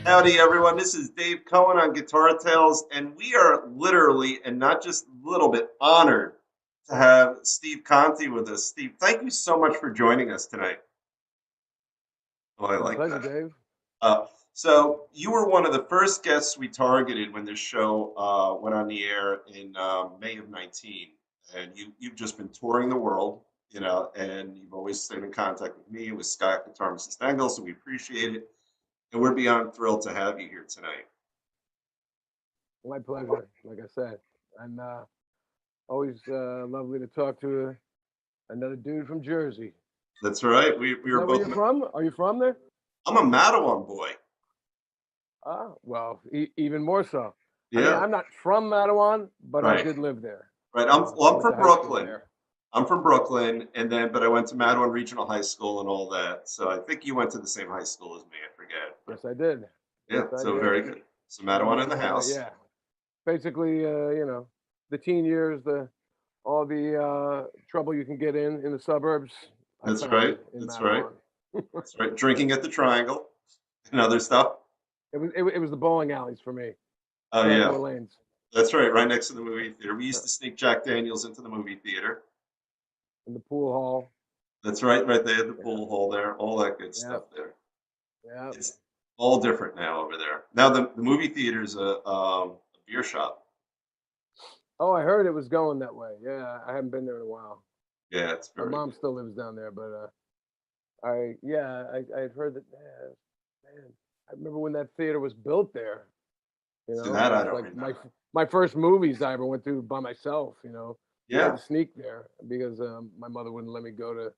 Howdy, everyone. This is Dave Cohen on Guitar Tales, and we are literally, and not just a little bit, honored to have Steve Conte with us. Steve, thank you so much for joining us tonight. Oh, I My like pleasure, that. Dave. So you were one of the first guests we targeted when this show went on the air in May of 19, and you've just been touring the world, and you've always stayed in contact with me, with Scott, Guitar Mrs. Stengel, so we appreciate it, and we're beyond thrilled to have you here tonight. My pleasure, like I said. And always lovely to talk to another dude from Jersey. That's right. We Is were that where both. you're from? Are you from there? I'm a Mattawan boy. Ah, well, even more so. I mean, Yeah, I'm not from Mattawan, but I right, did live there. right. I'm Went to from high school Brooklyn. there. I'm from Brooklyn, and then but I went to Mattawan Regional High School and all that. So I think you went to the same high school as me. I forget, but Yes, I did. yeah. Yes, I So did. very good. So Mattawan in And the house. yeah, basically, the teen years, the all the trouble you can get in the suburbs, I That's found right. it in That's right. Mattawan. That's right. Drinking at the Triangle and other stuff. It was the bowling alleys for me, Oh yeah, Sagamore Lanes. that's right. Right next to the movie theater. We Yeah. used to sneak Jack Daniels into the movie theater. In the pool hall. That's right. Right there, the Yeah, pool hall there. All that good yeah, stuff there. yeah. It's all different now over there. Now the movie theater's a beer shop. Oh, I heard it was going that way. Yeah, I haven't been there in a while. Yeah, it's My very mom good. still lives down there, but I'd heard that. Man, I remember when that theater was built there. See It that I was don't like my remember. my first movies I ever went to by myself. I had Yeah, to sneak there because my mother wouldn't let me go to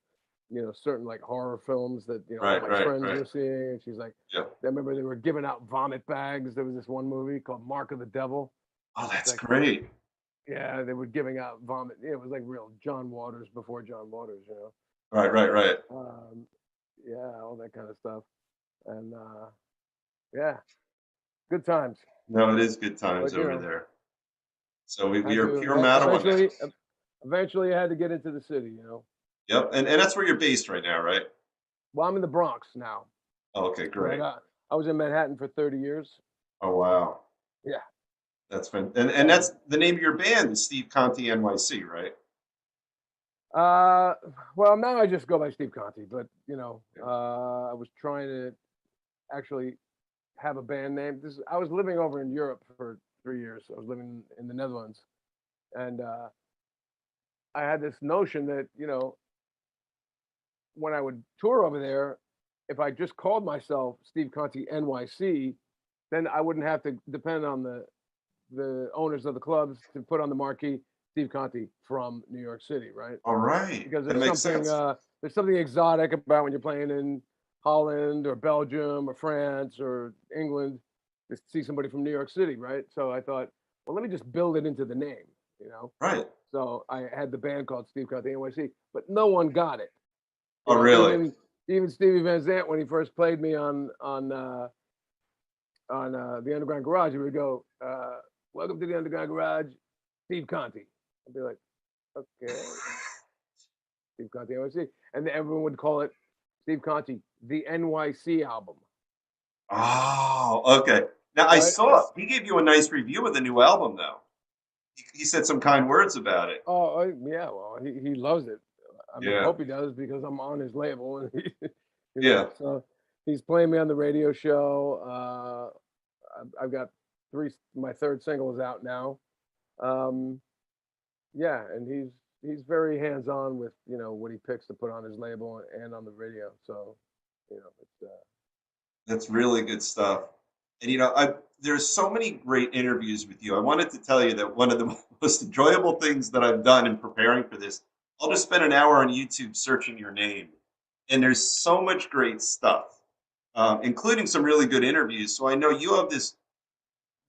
certain like horror films that all right, my right, friends right. were seeing. And she's like, Yeah. I remember they were giving out vomit bags. There was this one movie called Mark of the Devil. Oh, It's that's like, great. yeah, they were giving out vomit. Yeah, it was like real John Waters before John Waters. Right, right, right. Um, yeah, all that kind of stuff. And yeah, good times. No, it is good times But over there. So we had are to pure Matawan now. eventually, I had to get into the city. Yep, and that's where you're based right now, right? Well, I'm in the Bronx now, Oh, okay, but great. I was in Manhattan for 30 years. Oh, wow. Yeah. That's fun. And Uh, that's the name of your band, is Steve Conte NYC, right? Uh, well, now I just go by Steve Conte, but Yeah. I was trying to actually have a band name. I was living over in Europe for 3 years. I was living in the Netherlands, and I had this notion that when I would tour over there, if I just called myself Steve Conte NYC, then I wouldn't have to depend on the owners of the clubs to put on the marquee Steve Conte from New York City, right? All right. Because That makes sense. there's something exotic about when you're playing in Holland or Belgium or France or England to see somebody from New York City, right? So I thought, well, let me just build it into the name. Right. So I had the band called Steve Conte NYC, but no one got it. Oh, really? Even Stevie Van Zandt when he first played me the Underground Garage, he would go, "Welcome to the Underground Garage, Steve Conte." I'd be like, "Okay, Steve Conte NYC," and then everyone would call it Steve Conte the NYC album, Oh, okay. Now I right? saw he gave you a nice review of the new album, though. He said some kind words about it. Yeah, well, he loves it. I mean, I Yeah. hope he does because I'm on his label, and Yeah. so he's playing me on the radio show. I've got my third single is out now. Um, yeah, and he's very hands on with what he picks to put on his label and on the radio. So it's That's really good stuff. And I there's so many great interviews with you. I wanted to tell you that one of the most enjoyable things that I've done in preparing for this, I'll just spend an hour on YouTube searching your name, and there's so much great stuff, including some really good interviews. So I know you have this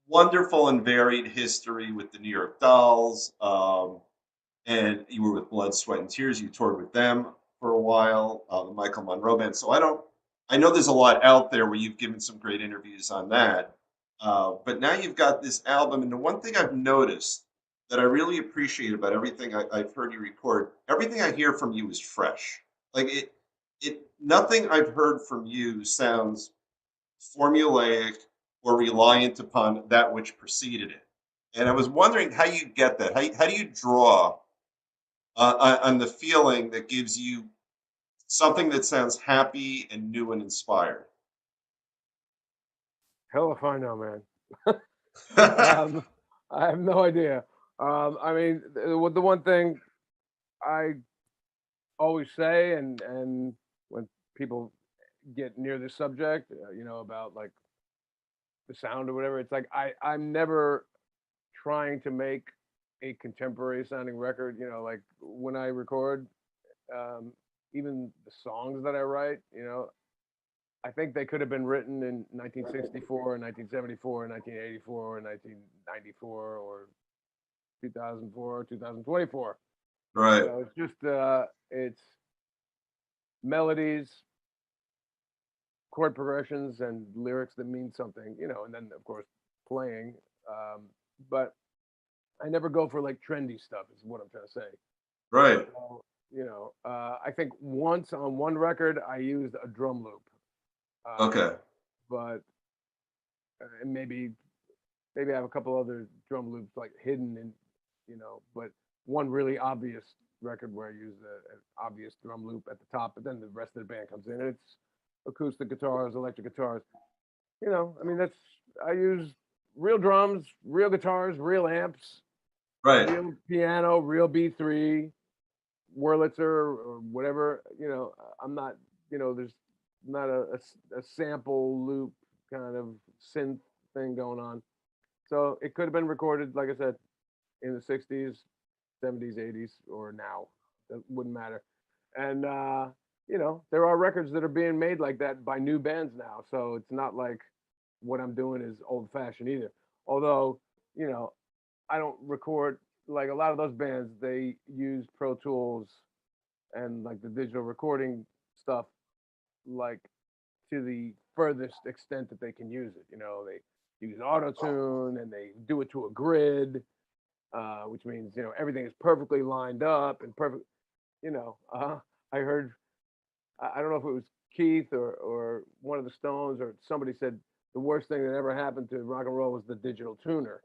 wonderful and varied history with the New York Dolls, and you were with Blood, Sweat, and Tears. You toured with them for a while, the Michael Monroe band. So I know there's a lot out there where you've given some great interviews on that. But now you've got this album, and the one thing I've noticed that I really appreciate about everything I've heard you record, everything I hear from you is fresh. Like nothing I've heard from you sounds formulaic, or reliant upon that which preceded it. And I was wondering how you get that. How do you draw on the feeling that gives you something that sounds happy and new and inspired? Hell if I know, man. Um, I have no idea. I mean, the one thing I always say, and when people get near this subject, about like the sound or whatever, it's like I'm never trying to make a contemporary sounding record. Like when I record, um, even the songs that I write, I think they could have been written in 1964, 1974, 1984, 1994, or 2004, 2024. Right, It's just it's melodies, chord progressions, and lyrics that mean something, and then of course playing. Um, but I never go for like trendy stuff. Is what I'm trying to say. right. So, I think once on one record I used a drum loop, um, Okay, but and maybe I have a couple other drum loops like hidden in, but one really obvious record where I use an obvious drum loop at the top, but then the rest of the band comes in and it's acoustic guitars, electric guitars. I mean, I use real drums, real guitars, real amps, right, real piano, real B3, Wurlitzer or whatever. I'm not, there's not a sample loop kind of synth thing going on. So it could have been recorded, like I said, in the 60s, 70s, 80s, or now. It wouldn't matter. And, there are records that are being made like that by new bands now. So it's not like what I'm doing is old fashioned either. Although, you know, I don't record like a lot of those bands, they use Pro Tools and like the digital recording stuff, like to the furthest extent that they can use it. They use auto tune and they do it to a grid, which means everything is perfectly lined up and perfect. I heard, I don't know if it was Keith or one of the Stones or somebody said the worst thing that ever happened to rock and roll was the digital tuner.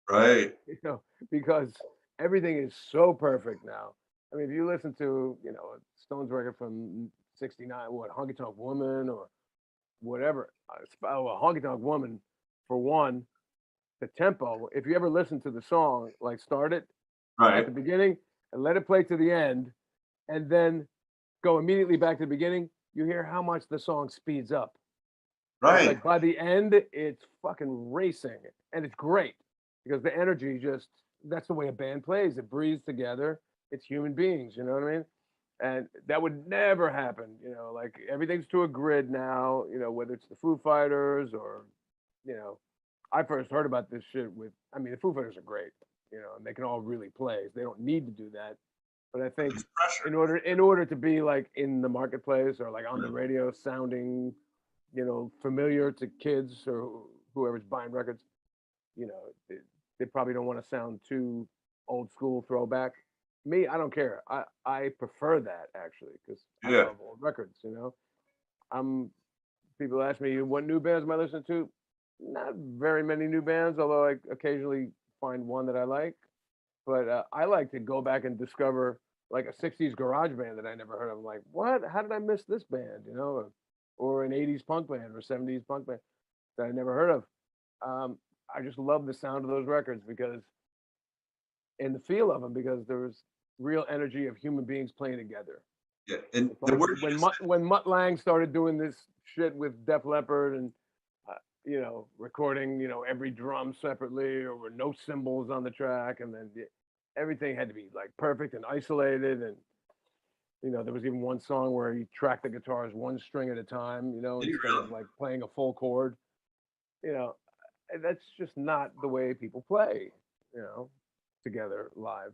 right. you know, because everything is so perfect now. I mean, if you listen to, a Stones record from '69, what, Honky Tonk Woman or whatever, a Honky Tonk Woman, for one, the tempo, if you ever listen to the song, like start it at the Right. beginning and let it play to the end, and then go immediately back to the beginning, you hear how much the song speeds up. It's Right. like by the end, it's fucking racing, and it's great because the energy just that's the way a band plays. It breathes together. It's human beings, you know what I mean? And that would never happen, like everything's to a grid now, whether it's the Foo Fighters or, you know, I first heard about this shit I mean, the Foo Fighters are great, and they can all really play. They don't need to do that. But I think There's pressure. in order to be like in the marketplace or like on the radio sounding, familiar to kids or whoever's buying records, they probably don't want to sound too old school throwback. Me, I don't care. I prefer that actually because I Yeah. love old records. I'm People ask me what new bands am I listening to. Not very many new bands, although I occasionally find one that I like. But I like to go back and discover like a '60s garage band that I never heard of. I'm like, what? How did I miss this band? Or an '80s punk band or '70s punk band that I never heard of. I just love the sound of those records because and the feel of them because there was real energy of human beings playing together. Yeah. And It's the like word you just When Mutt Lang started doing this shit with Def Leppard and recording every drum separately or with no cymbals on the track, and then everything had to be like perfect and isolated, and there was even one song where he tracked the guitars one string at a time, did you instead really? of like playing a full chord. You know, that's just not the way people play. You know, together live.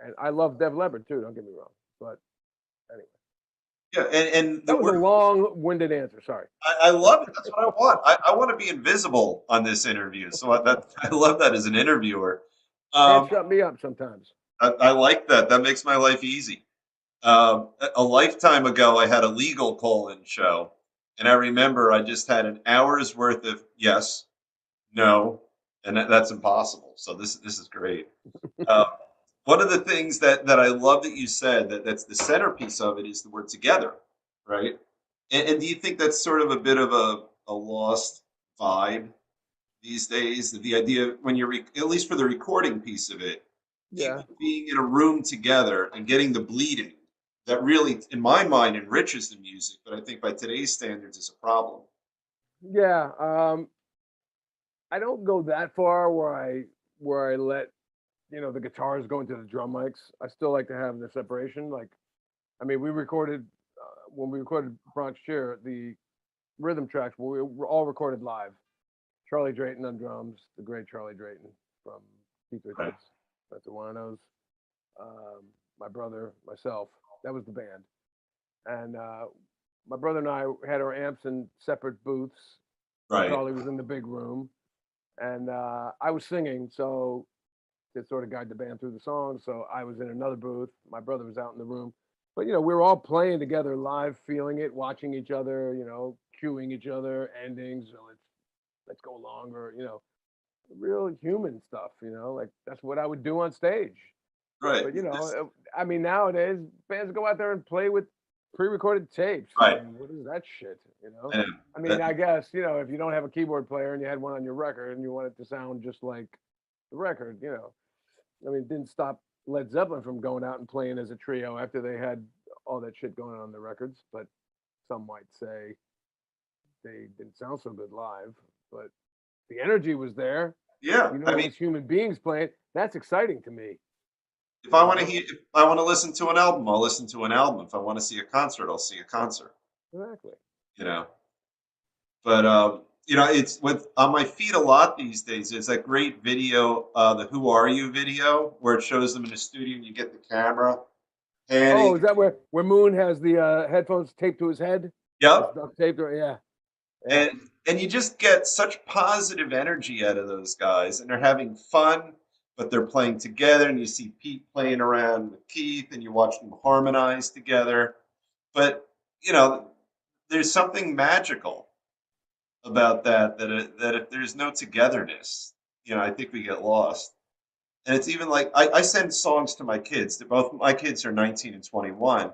And I love Def Leppard too. Don't get me wrong, but anyway. Yeah. And the That was a word long-winded answer. Sorry. I love it. That's what I want. I want to be invisible on this interview. So I love that as an interviewer. Can't Um, shut me up sometimes. I like that. That makes my life easy. A lifetime ago, I had a legal call-in show, And I remember I just had an hour's worth of yes, no, and that's impossible. So this is great. Uh, one of the things that I love that you said that's the centerpiece of it is the word together, right? And do you think that's sort of a bit of a lost vibe these days? The idea when you're at least for the recording piece of it, Yeah. people being in a room together and getting the bleeding that really, in my mind, enriches the music, but I think by today's standards is a problem. Yeah. I don't go that far where I let, the guitars go into the drum mics. I still like to have the separation. Like, I mean, we recorded when we recorded Bronx Cheer, the rhythm tracks were all recorded live. Charlie Drayton on drums, the great Charlie Drayton from Keith Right. Richards, Spencer Winos, um, my brother, myself. That was the band, and my brother and I had our amps in separate booths. Right. Charlie was in the big room, and I was singing, so to sort of guide the band through the songs. So I was in another booth. My brother was out in the room, but we were all playing together live, feeling it, watching each other, cueing each other, endings. So let's go longer, real human stuff, like that's what I would do on stage. Right. But I mean, nowadays bands go out there and play with pre-recorded tapes. I Right. mean, what is that shit? And I mean, that, I guess if you don't have a keyboard player and you had one on your record and you want it to sound just like the record, I mean, it didn't stop Led Zeppelin from going out and playing as a trio after they had all that shit going on their records. But some might say they didn't sound so good live, but the energy was there. yeah. I All mean, these human beings playing. That's exciting to me. if I want to listen to an album, I'll listen to an album. If I want to see a concert, I'll see a concert. Exactly. You know. But it's with on my feed a lot these days. There's that great video, the "Who Are You" video, where it shows them in the studio and you get the camera Oh, panning. is that where Moon has the headphones taped to his head? It's Yep. duct taped. Yeah, yeah, And you just get such positive energy out of those guys, and they're having fun, but they're playing together. And you see Pete playing around with Keith, and you watch them harmonize together. But you know, there's something magical about that if there's no togetherness, I think we get lost. And it's even like I send songs to my kids. Both my kids are 19 and 21,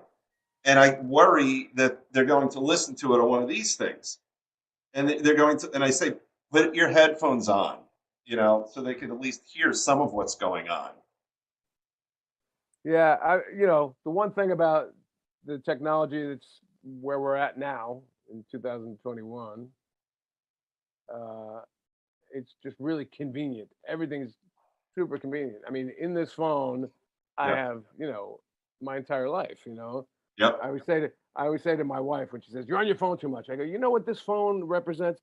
and I worry that they're going to listen to it on one of these things, and they're going to. And I say, put your headphones on, so they can at least hear some of what's going on. yeah. The one thing about the technology that's where we're at now in 2021, uh, it's just really convenient. Everything's super convenient. I mean, in this phone, I Yeah. have my entire life. Yep. I always say to my wife when she says, "You're on your phone too much." I go, "You know what this phone represents?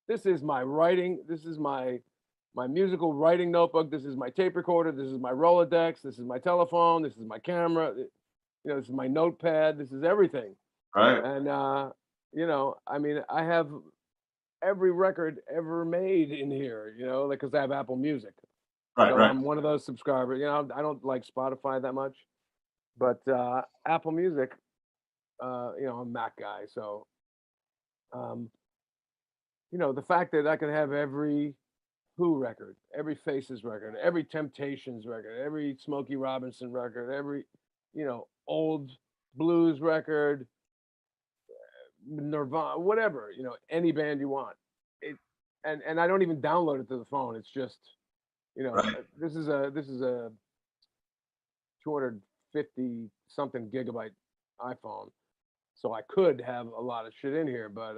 This is my writing. This is my musical writing notebook. This is my tape recorder. This is my Rolodex. This is my telephone. This is my camera. This is my notepad. This is everything." Right. And I mean, I have every record ever made in here. Like because I have Apple Music, Right. so Right. I'm one of those subscribers. I don't like Spotify that much, but Apple Music. I'm a Mac guy, so um, the fact that I can have every Who record, every Faces record, every Temptations record, every Smokey Robinson record, every old blues record, Nirvana, whatever, any band you want. It and I don't even download it to the phone. It's just Right. this is a 250 something gigabyte iPhone, so I could have a lot of shit in here, but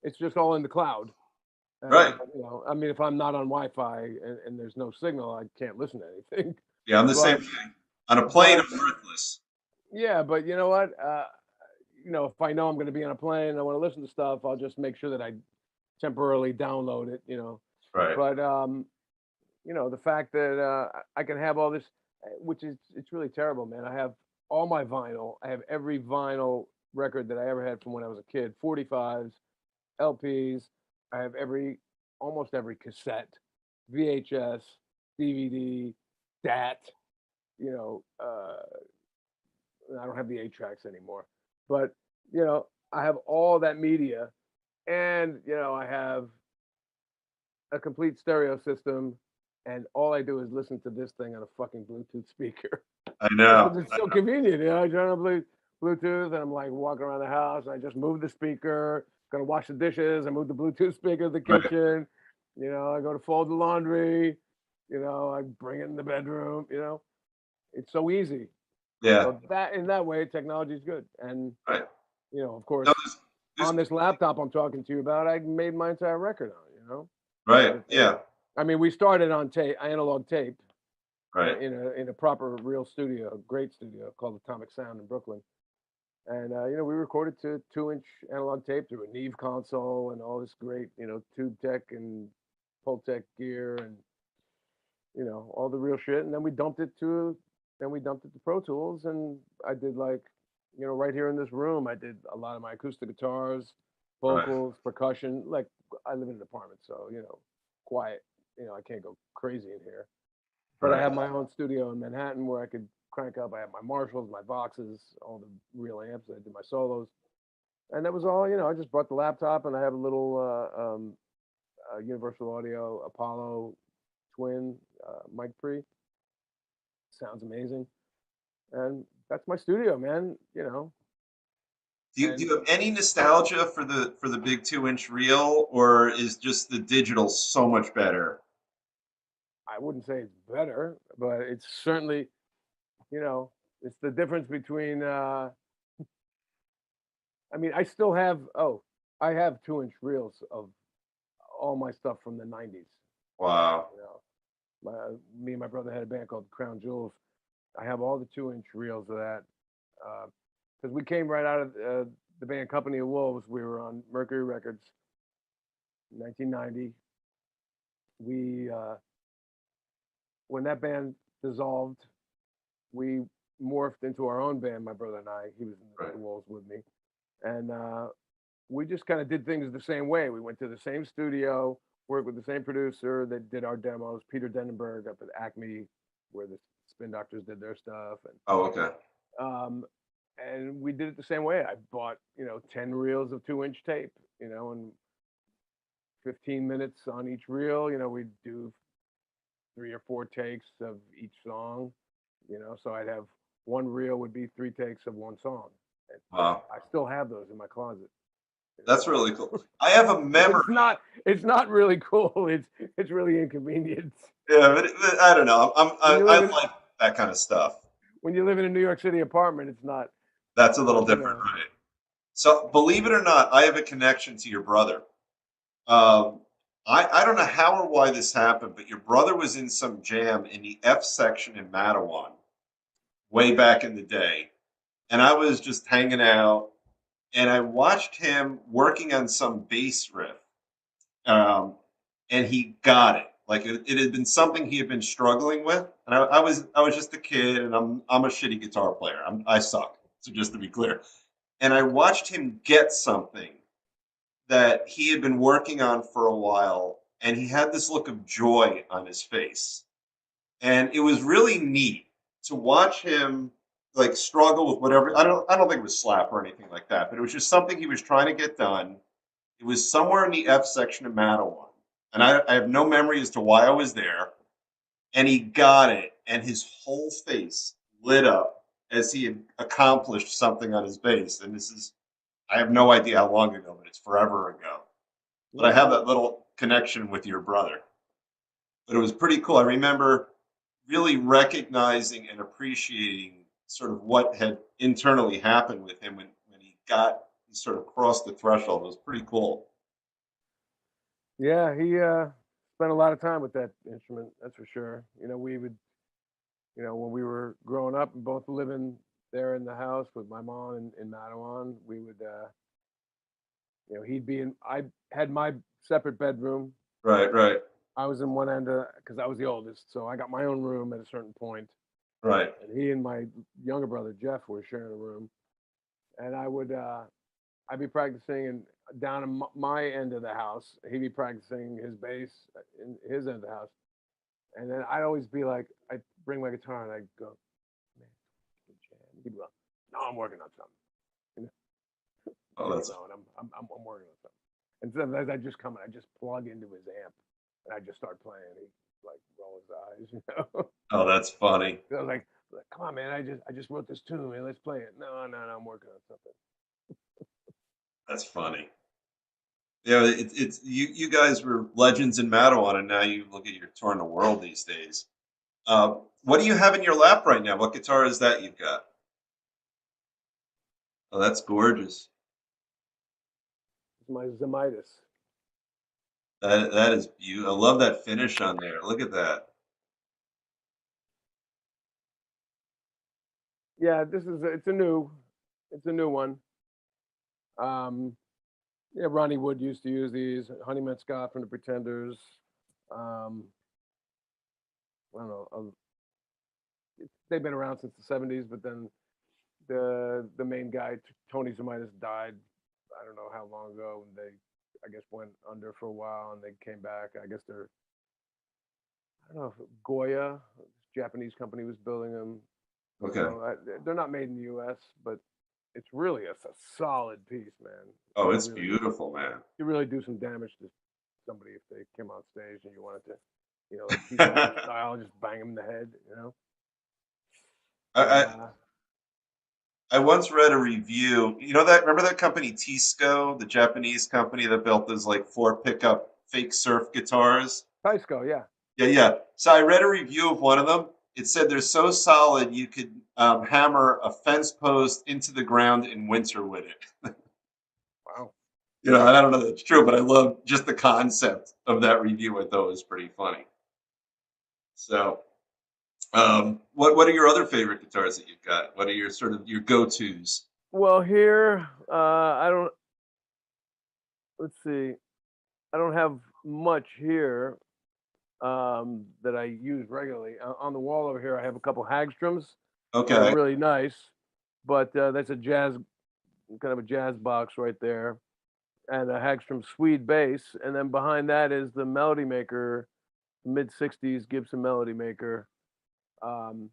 it's just all in the cloud. And Right. I mean, if I'm not on Wi-Fi and there's no signal, I can't listen to anything. Yeah. I'm the same But thing. On a plane, but I'm worthless. yeah, but you know what? If I know I'm going to be on a plane and I want to listen to stuff, I'll just make sure that I temporarily download it. Right. But the fact that I can have all this, which is it's really terrible, man. I have all my vinyl. I have every vinyl record that I ever had from when I was a kid. 45s, LPs. I have almost every cassette, VHS, DVD, DAT. You know, I don't have the 8 tracks anymore, but you know, I have all that media, and I have a complete stereo system, and all I do is listen to this thing on a fucking Bluetooth speaker. I know. Because it's so convenient. I turn on Bluetooth, and I'm like walking around the house, and I just move the speaker. Gonna wash the dishes, I move the Bluetooth speaker to the Right. kitchen. I go to fold the laundry. I bring it in the bedroom. It's so easy. Yeah. So that in that way, technology is good. And Right. of course, No, on this laptop I'm talking to you about, I made my entire record on. right. Yeah. I mean, we started on tape, analog tape, Right. in a proper real studio, a great studio called Atomic Sound in Brooklyn. And we recorded to 2-inch analog tape through a Neve console and all this great, tube tech and Pultec gear and all the real shit. And then we dumped it to Pro Tools, and I did like, right here in this room, I did a lot of my acoustic guitars, Right. vocals, percussion. Like I live in an apartment, so quiet. I can't go crazy in here. But I Right. have my own studio in Manhattan where I could crank up. I have my Marshalls, my Voxes, all the real amps. I did my solos, and that was all. I just brought the laptop, and I have a little Universal Audio Apollo Twin mic pre. Sounds amazing, and that's my studio, man. Do you have any nostalgia for the big 2-inch reel, or is just the digital so much better? I wouldn't say it's better, but it's certainly, it's the difference between. I mean, I still have. Oh, I have 2-inch reels of all my stuff from the '90s. Wow. Me and my brother had a band called Crown Jewels. I have all the 2-inch reels of that because we came right out of the band Company of Wolves. We were on Mercury Records, in 1990. We when that band dissolved, we morphed into our own band. My brother and I. He was in Right. the Wolves with me, and we just kind of did things the same way. We went to the same studio, worked with the same producer that did our demos, Peter Denenberg, up at Acme, where the Spin Doctors did their stuff, Oh, okay. and we did it the same way. I bought 10 reels of 2-inch tape, and 15 minutes on each reel. We'd do 3 or 4 takes of each song. So I'd have one reel would be 3 takes of one song. And Wow. I still have those in my closet. That's really cool. I have a memory. It's not really cool. It's really inconvenient. Yeah, but I don't know. I in, like that kind of stuff. when you live in a New York City apartment, it's not. That's a little different, right? So, believe it or not, I have a connection to your brother. Um, I don't know how or why this happened, but your brother was in some jam in the F section in Mattawan way back in the day, and I was just hanging out, and I watched him working on some bass riff, um, and he got it. Like it had been something he had been struggling with, and I was just a kid, and I'm a shitty guitar player. I suck. So just to be clear, and I watched him get something that he had been working on for a while, and he had this look of joy on his face, and it was really neat to watch him like struggle with whatever. I don't think it was slap or anything like that, but it was just something he was trying to get done. It was somewhere in the F section of Mattawan, and I have no memory as to why I was there. And he got it, and his whole face lit up as he had accomplished something on his bass. And this is, I have no idea how long ago, but it's forever ago. But I have that little connection with your brother. But it was pretty cool. I remember really recognizing and appreciating sort of what had internally happened with him when he sort of crossed the threshold. It was pretty cool. Yeah, he spent a lot of time with that instrument. That's for sure. We would, when we were growing up and both living there in the house with my mom in Mattawan, we would, he'd be in. I had my separate bedroom. Right, right, I was in one end because I was the oldest, so I got my own room at a certain point. right. And he and my younger brother Jeff were sharing a room, and I'd be practicing and down in my end of the house, he'd be practicing his bass in his end of the house, and then I'd always be like, I'd bring my guitar and I'd go, man, he'd be like, no, I'm working on something. Oh, that's and I'm working on something. And sometimes I just come and I just plug into his amp and I just start playing. He like rolls his eyes, you know. oh, that's funny. I was like, come on, man, I just wrote this tune, man. Let's play it. No, I'm working on something. That's funny. Yeah, it's you guys were legends in Mattawan, and now you look at you're touring the world these days. What do you have in your lap right now? What guitar is that you've got? Oh, that's gorgeous. It's my Zemitis. That is beautiful. I love that finish on there. Look at that. Yeah, it's a new one. Um, yeah, Ronnie Wood used to use these. Honeyman Scott from the Pretenders. Um, I don't know. They've been around since the '70s, but then the main guy, Tony Zemitis, died. I don't know how long ago, and they, I guess, went under for a while, and they came back. I guess I don't know if Goya, Japanese company, was building them. Okay. So they're not made in the U.S., but it's really a solid piece, man. Oh, You it's really, beautiful, man. you really do some damage to somebody if they came on stage and you wanted to, like Keith Moon style, just bang them in the head, you know. I, But I I once read a review. You know that remember that company Tisco, the Japanese company that built those like four pickup fake surf guitars? Tysko, yeah. Yeah, yeah. So I read a review of one of them. It said they're so solid you could hammer a fence post into the ground in winter with it. Wow. You know, I don't know if that's true, but I love just the concept of that review. I thought was pretty funny. So, what are your other favorite guitars that you've got? What are your sort of your go tos? Well, here, I don't. Let's see. I don't have much here that I use regularly. On the wall over here, I have a couple Hagstroms that are Okay, really nice, but that's a jazz kind of a jazz box right there, and a Hagstrom Swede bass, and then behind that is the Melody Maker, mid '60s Gibson Melody Maker. Um,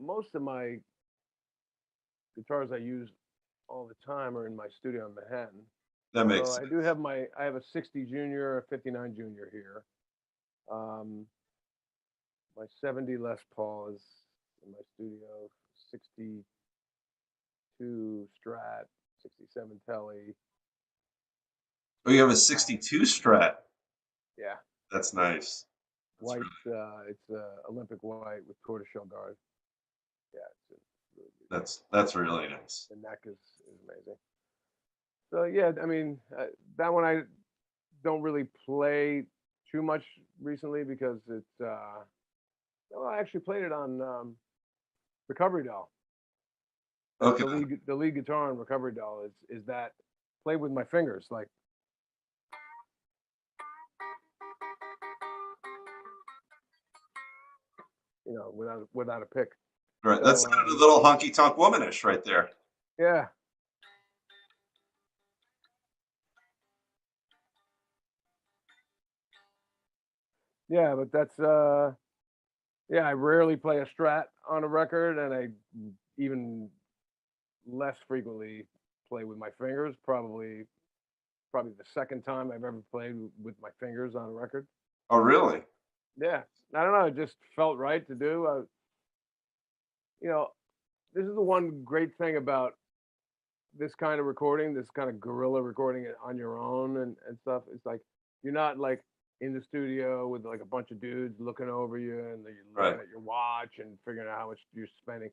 most of my guitars I use all the time are in my studio in Manhattan. that makes Although sense. I have a 60 Junior, a 59 Junior here. Um, my 70 Les Paul is in my studio, 62 Strat, 67 Telly. Oh, you have a '62 Strat. Yeah, That's nice. That's white. really, It's Olympic white with tortoiseshell guard. Yeah, it's really good. that's really nice. The neck is amazing. So yeah, I mean that one I don't really play too much recently because it's. Well, I actually played it on Recovery Doll. That's Okay. the lead guitar on Recovery Doll is that played with my fingers, like without a pick. Right. That So sounded a little honky tonk womanish right there. yeah, yeah, but that's yeah. I rarely play a Strat on a record, and I even less frequently play with my fingers. Probably the second time I've ever played with my fingers on a record. Oh, really? Yeah, I don't know. It just felt right to do. You know, this is the one great thing about this kind of recording, this kind of guerrilla recording it on your own and stuff. It's like you're not like in the studio with like a bunch of dudes looking over you and you're Right. looking at your watch and figuring out how much you're spending.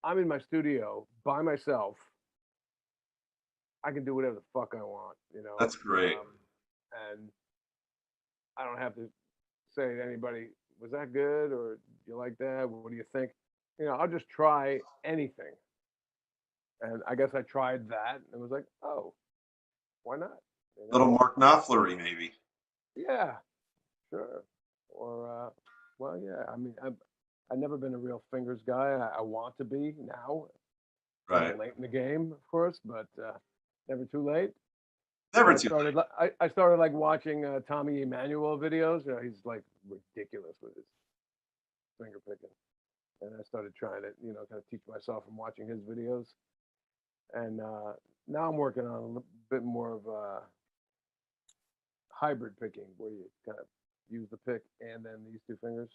I'm in my studio by myself. I can do whatever the fuck I want, That's great. and I don't have to say to anybody, was that good or do you like that? What do you think? I'll just try anything. And I guess I tried that and was like, oh, why not? You know? Little Mark Knopflery, maybe. Yeah, sure. Or, well, yeah. I mean, I've never been a real fingers guy. I want to be now. Right. Late in the game, of course, but never too late. Never I too started. I started like watching Tommy Emmanuel videos. He's like ridiculous with his finger picking, and I started trying to, kind of teach myself from watching his videos. And now I'm working on a bit more of hybrid picking, where you kind of use the pick and then these two fingers.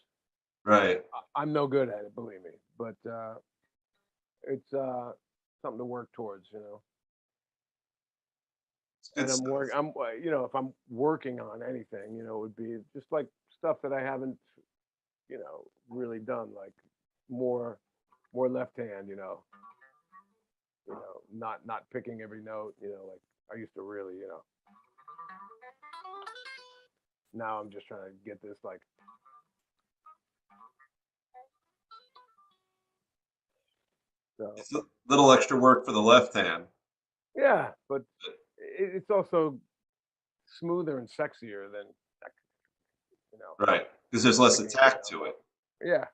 Right. I'm no good at it, believe me, but it's something to work towards, you know. It's good And stuff. you know, if I'm working on anything, you know, it would be just like stuff that I haven't, you know, really done, like more, more left hand, you know, not picking every note, you know, like I used to really, you know. Now I'm just trying to get this like so. It's a little extra work for the left hand. Yeah, but it's also smoother and sexier than you know Right. Because there's less picking. attack to it. Yeah.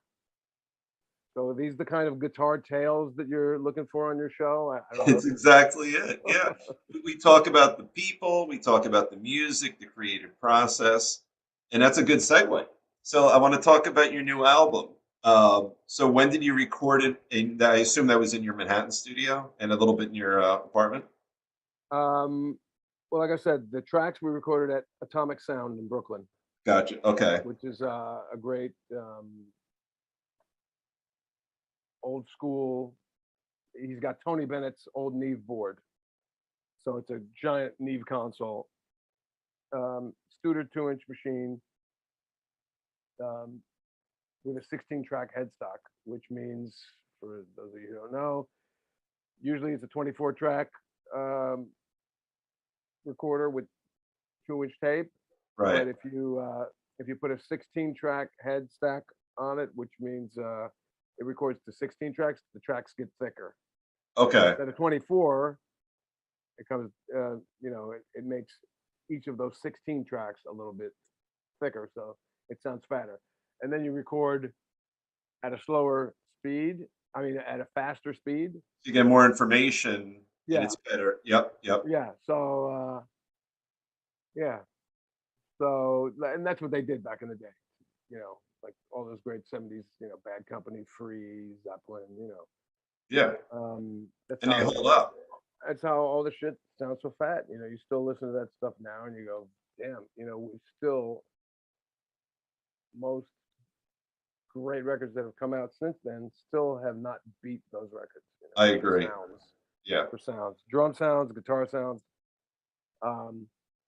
So are these the kind of guitar tales that you're looking for on your show? I don't know It's if you. exactly it. Yeah. We talk about the people, we talk about the music, the creative process, and that's a good segue. So I want to talk about your new album. So when did you record it? And I assume that was in your Manhattan studio and a little bit in your apartment. um, well, like I said, the tracks we recorded at Atomic Sound in Brooklyn, Gotcha. Okay. which is a great old school. He's got Tony Bennett's old Neve board, so it's a giant Neve console, Studer 2-inch machine, um, with a 16-track headstock, which means, for those of you who don't know, usually it's a 24-track um, recorder with 2-inch tape. Right. But if you put a 16-track head stack on it, which means it records to 16 tracks, the tracks get thicker. Okay. Instead of 24, it comes, you know, it makes each of those 16 tracks a little bit thicker, so it sounds fatter. And then you record at a slower speed. I mean, at a faster speed. You get more information and Yeah, it's better. Yep. Yep. yeah. So yeah. So and that's what they did back in the day. You know, like all those great '70s. You know, Bad Company, Free, Zeppelin. You know, Yeah. that's And they how hold up. that's how all the shit sounds so fat. You know, you still listen to that stuff now, and you go, damn. You know, we still most great records that have come out since then still have not beat those records. You I know, agree. Yeah. for sounds, drum sounds, guitar sounds. Um,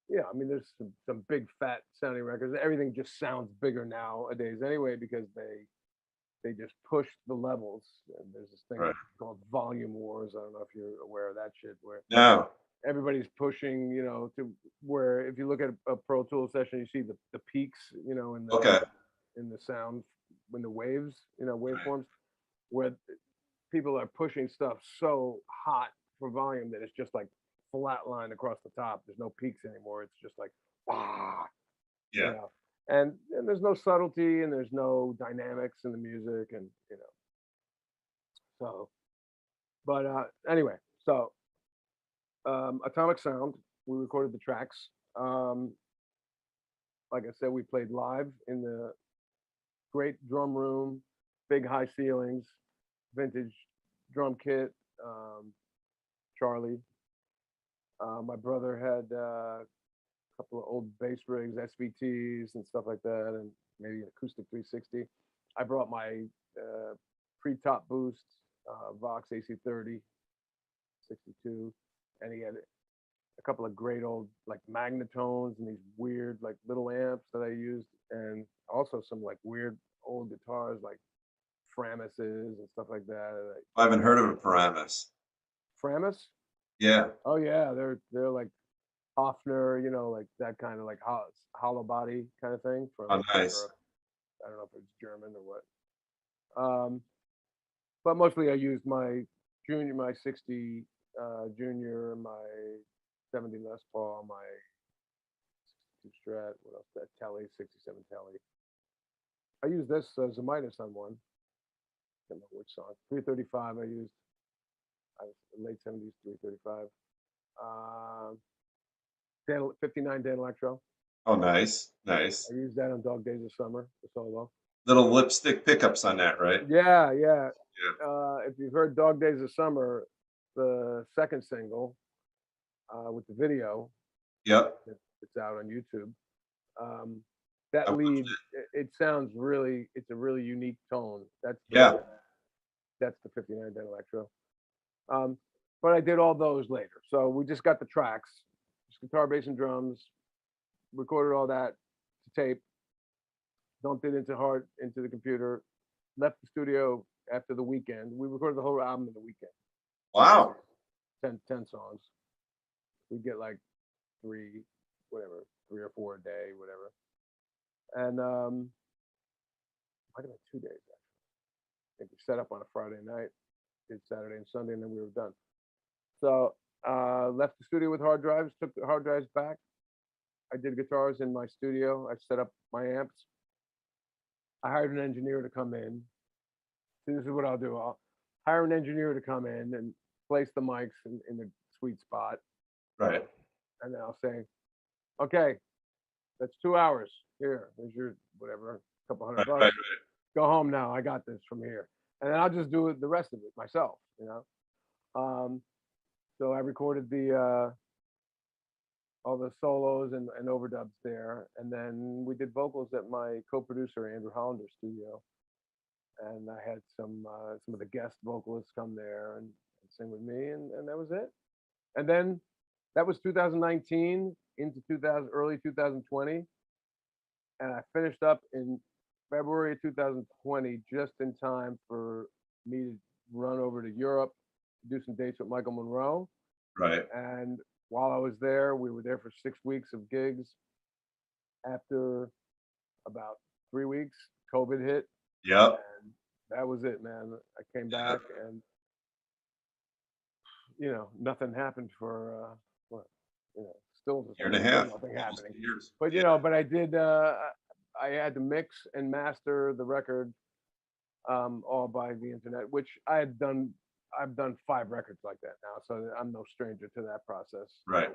yeah, I mean, there's some big fat sounding records. Everything just sounds bigger nowadays anyway because they just push the levels. And there's this thing Right. called volume wars. I don't know if you're aware of that shit, where No. everybody's pushing, you know, to where if you look at a Pro Tool session, you see the peaks, you know, Okay. in the sound, when the waves, you know, Right. waveforms, where people are pushing stuff so hot for volume that it's just like flat line across the top. There's no peaks anymore. It's just like ah, you Yeah. know. And there's no subtlety and there's no dynamics in the music and you know. So, but anyway, so Atomic Sound, we recorded the tracks. Um, like I said, we played live in the great drum room, big high ceilings, vintage drum kit. Um, Charlie. My brother had a couple of old bass rigs, SVTs and stuff like that, and maybe an acoustic 360. I brought my pre-top boost Vox AC30 62, and he had a couple of great old like magnetones and these weird like little amps that I used, and also some like weird old guitars like Framises and stuff like that. I haven't heard of a Paramus. Framis? Yeah. Oh yeah, they're like Hofner, you know, like that kind of like hollow body kind of thing from Oh, nice. Europe. I don't know if it's German or what. But mostly I used my 60 Junior, my 70 Les Paul, my 62 Strat, what else? That Telly, 67 Telly. I used this as a Midas on one. I don't know which song. 335 I used. I was late 70s, 335. 59 Dan Electro. Oh, nice. Nice. I used that on Dog Days of Summer, the solo. Little lipstick pickups on that, right? Yeah, yeah. Yeah. If you've heard Dog Days of Summer, the second single with the video. Yep. It's out on YouTube. That I lead, it sounds really, it's a really unique tone. Yeah. That's the 59 Den Electro. But I did all those later. So we just got the tracks, just guitar, bass, and drums, recorded all that to tape, dumped it into the computer, left the studio after the weekend. We recorded the whole album in the weekend. Wow. 10 songs. We get like three or four a day, whatever. And I think 2 days actually. I think we set up on a Friday night, did Saturday and Sunday, and then we were done. So left the studio with hard drives, took the hard drives back. I did guitars in my studio. I set up my amps. I hired an engineer to come in. See, this is what I'll do. I'll hire an engineer to come in and place the mics in the sweet spot. Right. And then I'll say, okay, that's 2 hours. Here's your whatever, couple $100 bucks. Right. Go home now. I got this from here. And then I'll just do it, the rest of it myself, So I recorded all the solos and overdubs there. And then we did vocals at my co-producer, Andrew Hollander's studio. And I had some of the guest vocalists come there and sing with me, and that was it. And then that was 2019 into early 2020. And I finished up in February 2020, just in time for me to run over to Europe, do some dates with Michael Monroe. Right. And while I was there, we were there for 6 weeks of gigs. After about 3 weeks, COVID hit. Yep. And that was it, man. I came back and, nothing happened for, still Year and a half. Nothing happening. Years. But, but I did, I had to mix and master the record all by the internet, which I've done 5 records like that now, so I'm no stranger to that process. Right.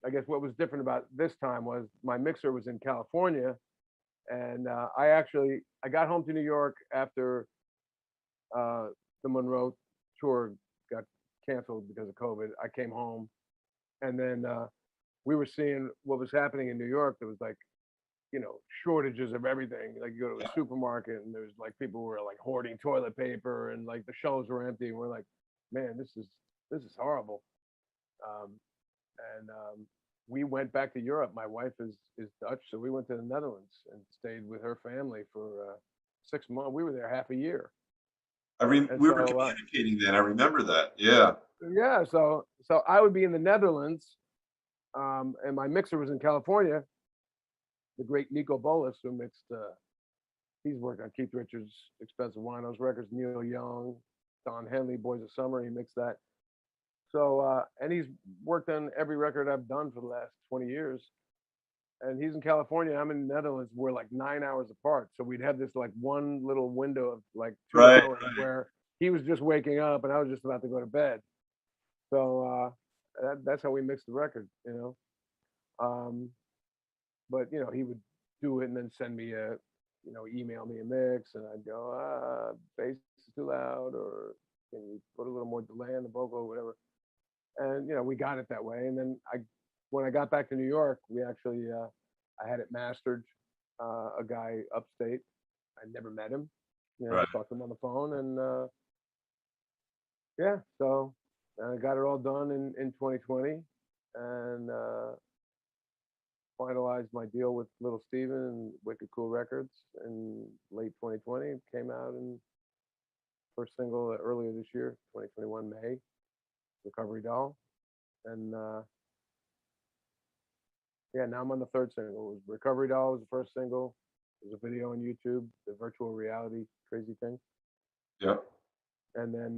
I guess what was different about this time was my mixer was in California, and I got home to New York after the Monroe tour got canceled because of COVID. I came home, and then we were seeing what was happening in New York. There was like, shortages of everything. Like you go to a supermarket and there's like people were like hoarding toilet paper, and like the shelves were empty. And we're like, man, this is horrible. We went back to Europe. My wife is Dutch, so we went to the Netherlands and stayed with her family for 6 months. We were there half a year. We were communicating then. I remember that. Yeah. Yeah. So I would be in the Netherlands, and my mixer was in California. The great Nico Bolas, who mixed, he's worked on Keith Richards' Expensive Winos records, Neil Young, Don Henley, Boys of Summer. He mixed that. So, and he's worked on every record I've done for the last 20 years. And he's in California. I'm in the Netherlands. We're like 9 hours apart. So we'd have this like one little window of like 2 hours where he was just waking up and I was just about to go to bed. So that's how we mixed the record, But he would do it and then send me email me a mix, and I'd go, bass is too loud, or can you put a little more delay on the vocal or whatever. And we got it that way. And then when I got back to New York, we actually I had it mastered. A guy upstate. I never met him. Talked to him on the phone, and so I got it all done in 2020, and finalized my deal with Little Steven and Wicked Cool Records in late 2020. It came out in first single earlier this year, 2021 May, Recovery Doll. And now I'm on the third single. It was Recovery Doll was the first single. There's a video on YouTube, the virtual reality crazy thing. Yep. And then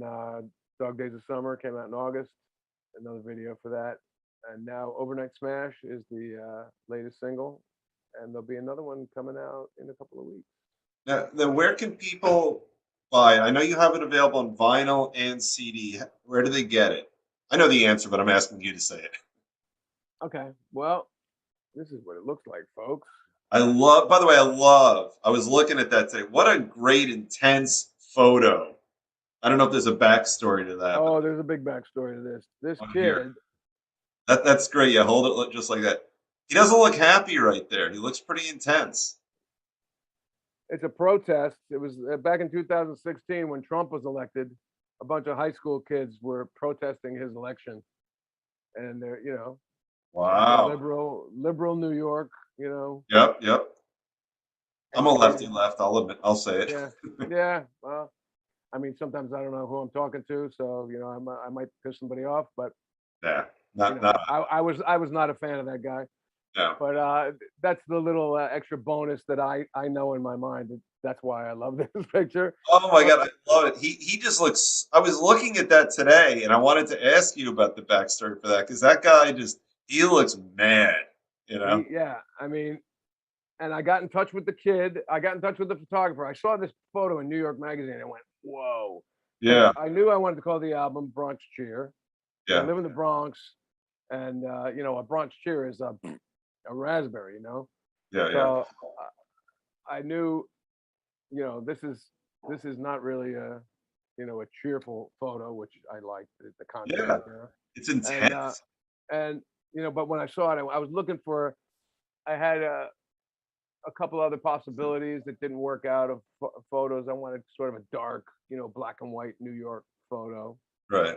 Dog Days of Summer came out in August, another video for that. And now Overnight Smash is the latest single, and there'll be another one coming out in a couple of weeks. Now, then where can people buy it? I know you have it available on vinyl and CD. Where do they get it? I know the answer, but I'm asking you to say it. Okay, well, this is what it looks like, folks. By the way, I was looking at that today. What a great, intense photo I don't know if there's a backstory to that, but Oh, there's a big backstory to this. This I want to hear it. kid, That's great. Yeah, hold it just like that. He doesn't look happy right there. He looks pretty intense. it's a protest. It was back in 2016 when Trump was elected. A bunch of high school kids were protesting his election, and they're, it's in Wow. liberal New York, Yep, yep. I'm and a kids, lefty left. I'll admit. I'll say it. yeah, yeah. Well, I mean, sometimes I don't know who I'm talking to, so I might piss somebody off, but Yeah. Not. I was not a fan of that guy. No. But that's the little extra bonus that I know in my mind. That's why I love this picture. Oh my But God, I love it. He just looks. I was looking at that today, and I wanted to ask you about the backstory for that because that guy just he looks mad. You know. yeah, I mean, and I got in touch with the kid. I got in touch with the photographer. I saw this photo in New York Magazine. And I went, whoa, because Yeah. I knew I wanted to call the album Bronx Cheer. I Yeah. live in the Bronx, and a Bronx Cheer is a raspberry, Yeah. Yeah. So I knew, this is not really a cheerful photo, which I like the Yeah. contrast there. It's And intense. and but when I saw it, I was looking for. I had a couple other possibilities that didn't work out of photos. I wanted sort of a dark, black and white New York photo. Right.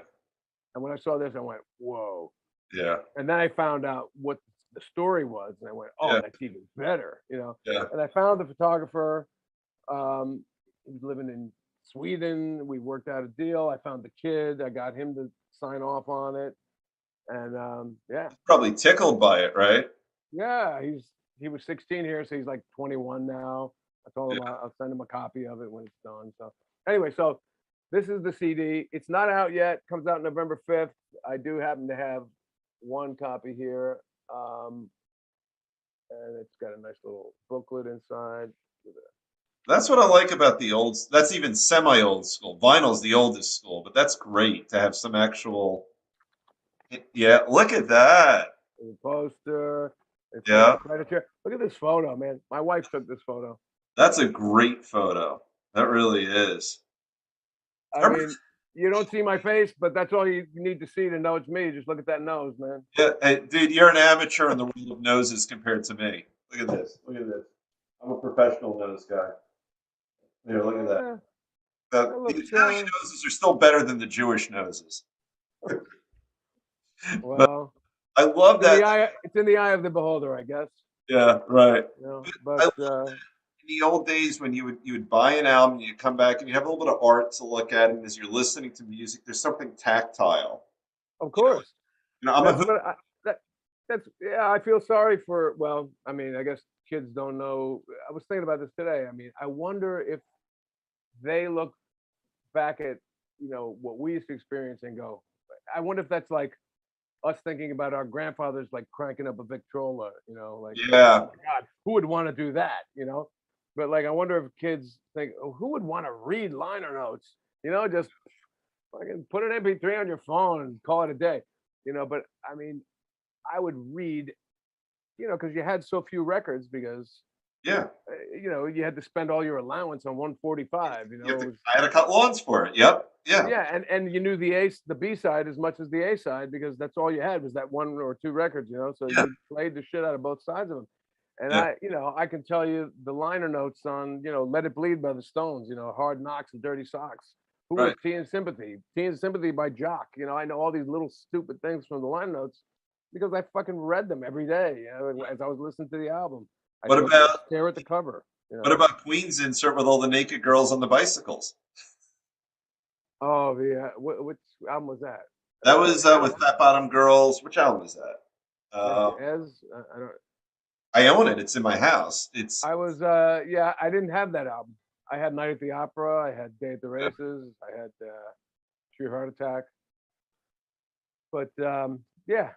And when I saw this, I went, whoa. Yeah. And then I found out what the story was, and I went, oh, Yeah. that's even better. Yeah. And I found the photographer. He was living in Sweden. We worked out a deal. I found the kid. I got him to sign off on it. And yeah, Probably tickled by it, right? yeah, he was 16 here, so he's like 21 now. I told Yeah. him I'll send him a copy of it when it's done. So anyway, so this is the CD. It's not out yet. Comes out November 5th. I do happen to have one copy here, and it's got a nice little booklet inside. That's what I like about the old. That's even semi-old school. Vinyl's the oldest school, but that's great to have some actual. Yeah, look at that. There's a poster. It's got the Yeah, credit here. Look at this photo, man. My wife took this photo. that's a great photo. That really is. I I remember, mean, you don't see my face, but that's all you need to see to know it's me. Just look at that nose, man. yeah, hey, dude, you're an amateur in the world of noses compared to me. Look at this. Look at this. I'm a professional nose guy. Here, look at that. Yeah, that The looks Italian noses are still better than the Jewish noses. But well. I love It's in the that. eye. It's in the eye of the beholder, I guess. Yeah, right. I But love in the old days when you would buy an album, you come back and you have a little bit of art to look at, and as you're listening to music, there's something tactile. of You know, course, I'm a that's hoop. what I, that that's yeah. I feel sorry for. Well, I mean, I guess kids don't know. I was thinking about this today. I mean, I wonder if they look back at what we used to experience and go. I wonder if that's like us thinking about our grandfathers like cranking up a Victrola. Like oh Yeah, my God, who would want to do that? But like, I wonder if kids think, oh, who would want to read liner notes? Just fucking put an MP3 on your phone and call it a day. But I mean, I would read, because you had so few records because yeah. you had to spend all your allowance on 145. You have It to. was I had to cut lawns for it. Yep. Yeah. yeah, and you knew the B side as much as the A side because that's all you had was that one or two records. So Yeah. you played the shit out of both sides of them. And Yeah. I can tell you the liner notes on, Let It Bleed by the Stones, Hard Knocks and Dirty Socks. Who Right. was Tea and Sympathy? Tea and Sympathy by Jock. I know all these little stupid things from the liner notes because I fucking read them every day, as I was listening to the album. I'd What about stare at the cover, what about Queen's insert with all the naked girls on the bicycles? Oh, yeah. Which album was that? That was Ez, with Fat Bottom Girls. Which album is that? maybe Uh, Ez. I don't. I own it. It's in my house. It's I was yeah, I didn't have that album. I had Night at the Opera, I had Day at the Races, I had Sheer Heart Attack. But yeah,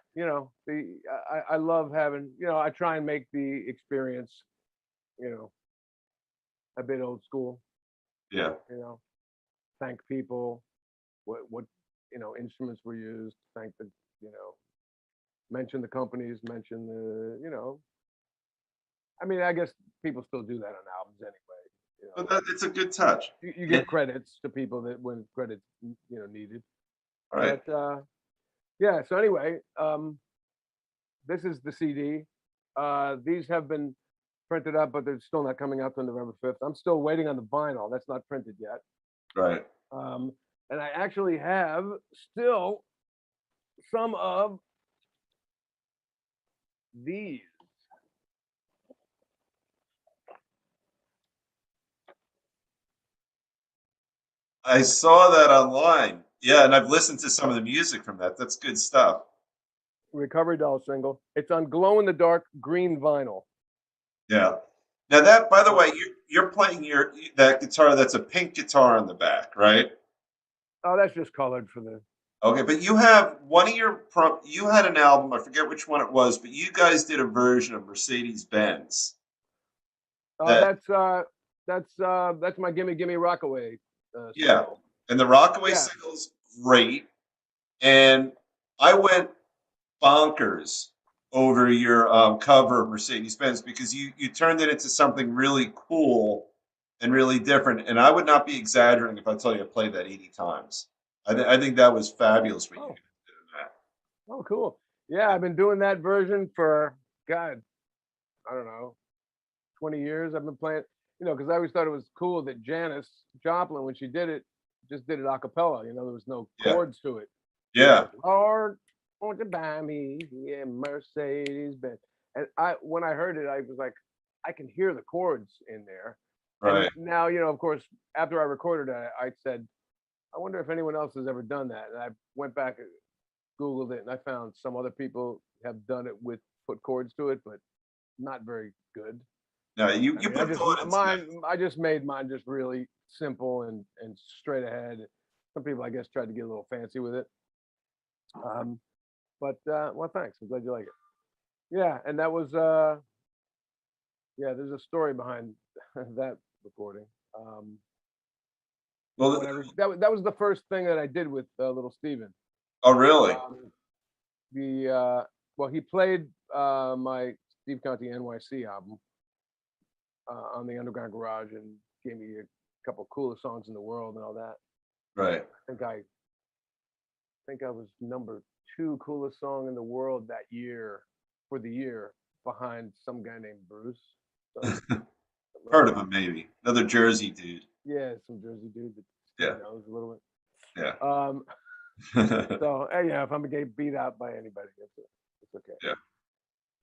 I love having, I try and make the experience, you know, a bit old school, yeah. you know, thank people, what instruments were used, thank the, you know, mention the companies, mention the, I mean, I guess people still do that on albums anyway. You But know, it's a good touch. you And, give credits to people that when credits needed. all right. But yeah. So anyway, this is the CD. These have been printed up, but they're still not coming out till November 5th. I'm still waiting on the vinyl. That's not printed yet. Right. Um, and I actually have still some of these. I saw that online. Yeah, and I've listened to some of the music from that. That's good stuff. Recovery Doll single. It's on glow in the dark green vinyl. Yeah. Now that, by the Uh, way, you're playing your that guitar. That's a pink guitar on the back, right? oh, that's just colored for the. Okay, but you have one of your you had an album. I forget which one it was, but you guys did a version of Mercedes Benz. Oh, That that's my Gimme Gimme Rockaway yeah, single. and the Rockaway Yeah. single's great. And I went bonkers over your cover of Mercedes Benz because you turned it into something really cool and really different. And I would not be exaggerating if I tell you I played that 80 times. I think that was fabulous what you Oh, did in that. oh, cool. Yeah, I've been doing that version for God, I don't know, 20 years. I've been playing, because I always thought it was cool that Janis Joplin, when she did it, just did it a cappella. There was no Yeah, chords to it. yeah, Like, Lord, won't you buy me a Mercedes Benz? And when I heard it, I was like, I can hear the chords in there. And right. now, of course, after I recorded it, I said, I wonder if anyone else has ever done that. And I went back and Googled it, and I found some other people have done it with put chords to it, but not very good. No, I you mean, I put just thought into that. I just made mine just really simple and straight ahead. Some people, I guess, tried to get a little fancy with it. Um, but well, thanks. I'm glad you like it. Yeah, and that was yeah. There's a story behind that recording. Well, When that was the first thing that I did with Little Steven. oh really? Um, the well, he played my Steve Conte NYC album on the Underground Garage and gave me a couple coolest songs in the world and all that. Right. I think I was number 2 coolest song in the world that year for the year behind some guy named Bruce. So something like Heard of that. him maybe. Another Jersey dude. Yeah, some Jersey dude that Steve Yeah, knows a little yeah, bit. So yeah, if I'm gonna get beat out by anybody, it's okay. yeah.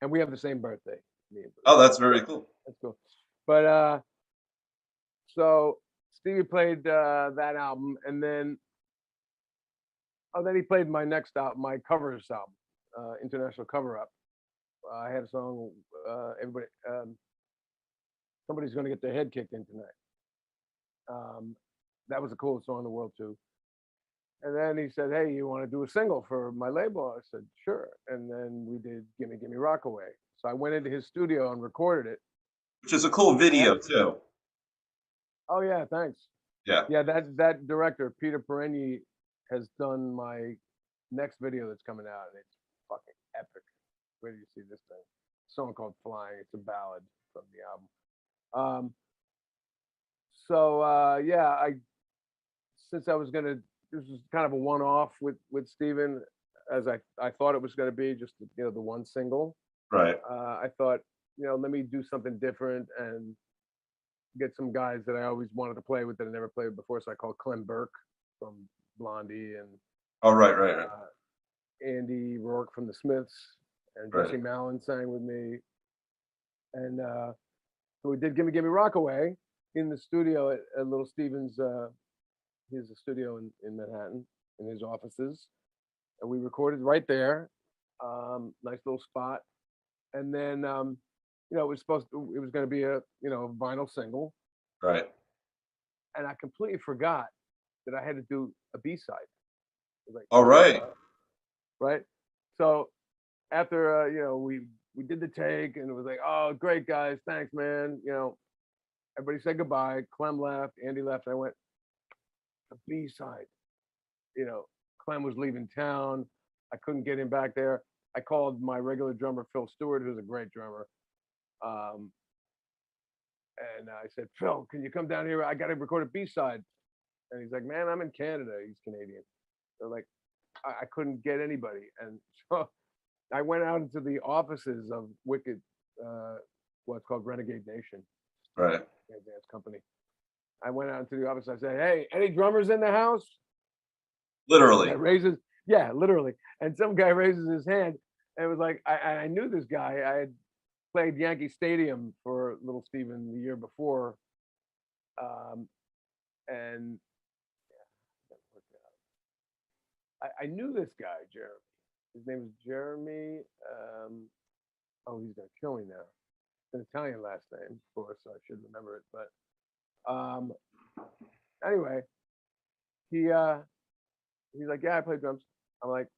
And we have the same birthday, me and Bruce. Oh, that's very cool. That's cool. But so Stevie played that album, and then he played my next album, my covers album, International Cover Up. I had a song, everybody, somebody's gonna get their head kicked in tonight. That was the coolest song in the world too. And then he said, "Hey, you want to do a single for my label?" I said, "Sure." And then we did "Gimme Gimme Rockaway." So I went into his studio and recorded it. Which is a cool And video too. oh yeah, thanks. Yeah. Yeah, that director Peter Perenni has done my next video that's coming out, and it's fucking epic. Where do you see this thing? A song called "Flying." It's a ballad from the album. So yeah, since I was gonna, this was kind of a one-off with Steven, as I thought it was gonna be, just the one single. Right. I thought, let me do something different and get some guys that I always wanted to play with that I never played with before. So I called Clem Burke from Blondie and Oh, right, right, right, Andy Rourke from the Smiths, and right. Jesse Mallon sang with me. And so we did "Gimme Gimme Rockaway" in the studio at Little Steven's. He has a studio in Manhattan in his offices, and we recorded right there. Nice little spot. And then it was going to be a vinyl single, Right. and I completely forgot that I had to do a B-side. Like, All right. right. So after we did the take, and it was like, "Oh, great guys, thanks, man." Everybody said goodbye. Clem left, Andy left. I went, the B-side. Clem was leaving town. I couldn't get him back there. I called my regular drummer, Phil Stewart, who's a great drummer. And I said, Phil, can you come down here? I got to record a B-side. And he's like, man, I'm in Canada. He's Canadian. So like, I couldn't get anybody. And so I went out into the offices of Wicked, what's called Renegade Nation, Right. dance company. I went out into the office. I said, hey, any drummers in the house? Literally. Raises, yeah, literally. And some guy raises his hand, and it was like, I knew this guy. I had played Yankee Stadium for Little Steven the year before. And I knew this guy, Jeremy. His name is Jeremy. Oh, he's gonna kill me now. It's an Italian last name, of course, so I should remember it. But anyway, he's like, yeah, I play drums. I'm like,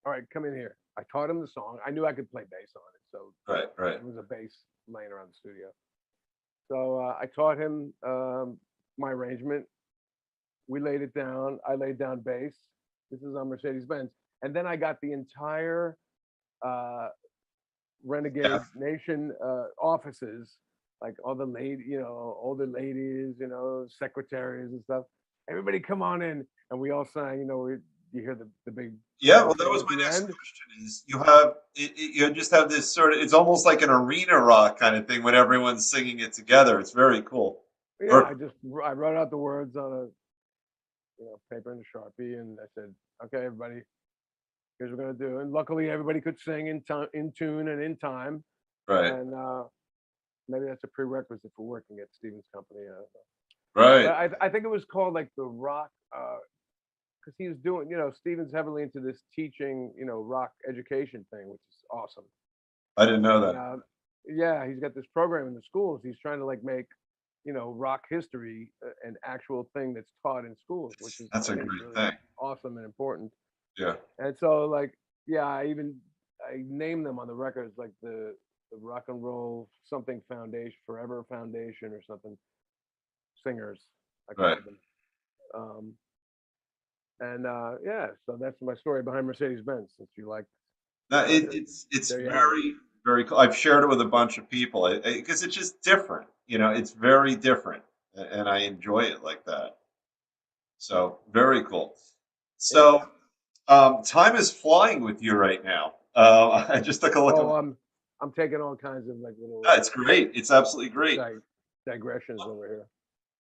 all right, come in here. I taught him the song. I knew I could play bass on it, so Right. it was a bass laying around the studio. So I taught him my arrangement. We laid it down. I laid down bass. This is on Mercedes-Benz. And then I got the entire Renegade Nation offices, like all the older ladies, secretaries and stuff. Everybody come on in, and we all sang. You hear the big. Yeah, well, that was my next question. Is you just have this sort of, it's almost like an arena rock kind of thing when everyone's singing it together. It's very cool. Yeah, I wrote out the words on a paper and a Sharpie, and I said, okay, everybody, here's what we're gonna do. And luckily, everybody could sing in tune and in time. Right. And maybe that's a prerequisite for working at Steven's company. Right. But I think it was called like the rock, because he was doing, Steven's heavily into this teaching, rock education thing, which is awesome. I didn't know that. Yeah, he's got this program in the schools. He's trying to like make, rock history an actual thing that's taught in schools, which is That's a great really thing. awesome and important. Yeah. And so like, yeah, I named them on the records, like the rock and roll something foundation, forever foundation or something, singers, I called them. And yeah, so that's my story behind Mercedes-Benz, since you like. It's very, very cool. I've shared it with a bunch of people because it's just different. It's very different, and I enjoy it like that. So very cool. So time is flying with you right now. I just took a look. I'm taking all kinds of like little. It's great. It's absolutely great. Digressions over here.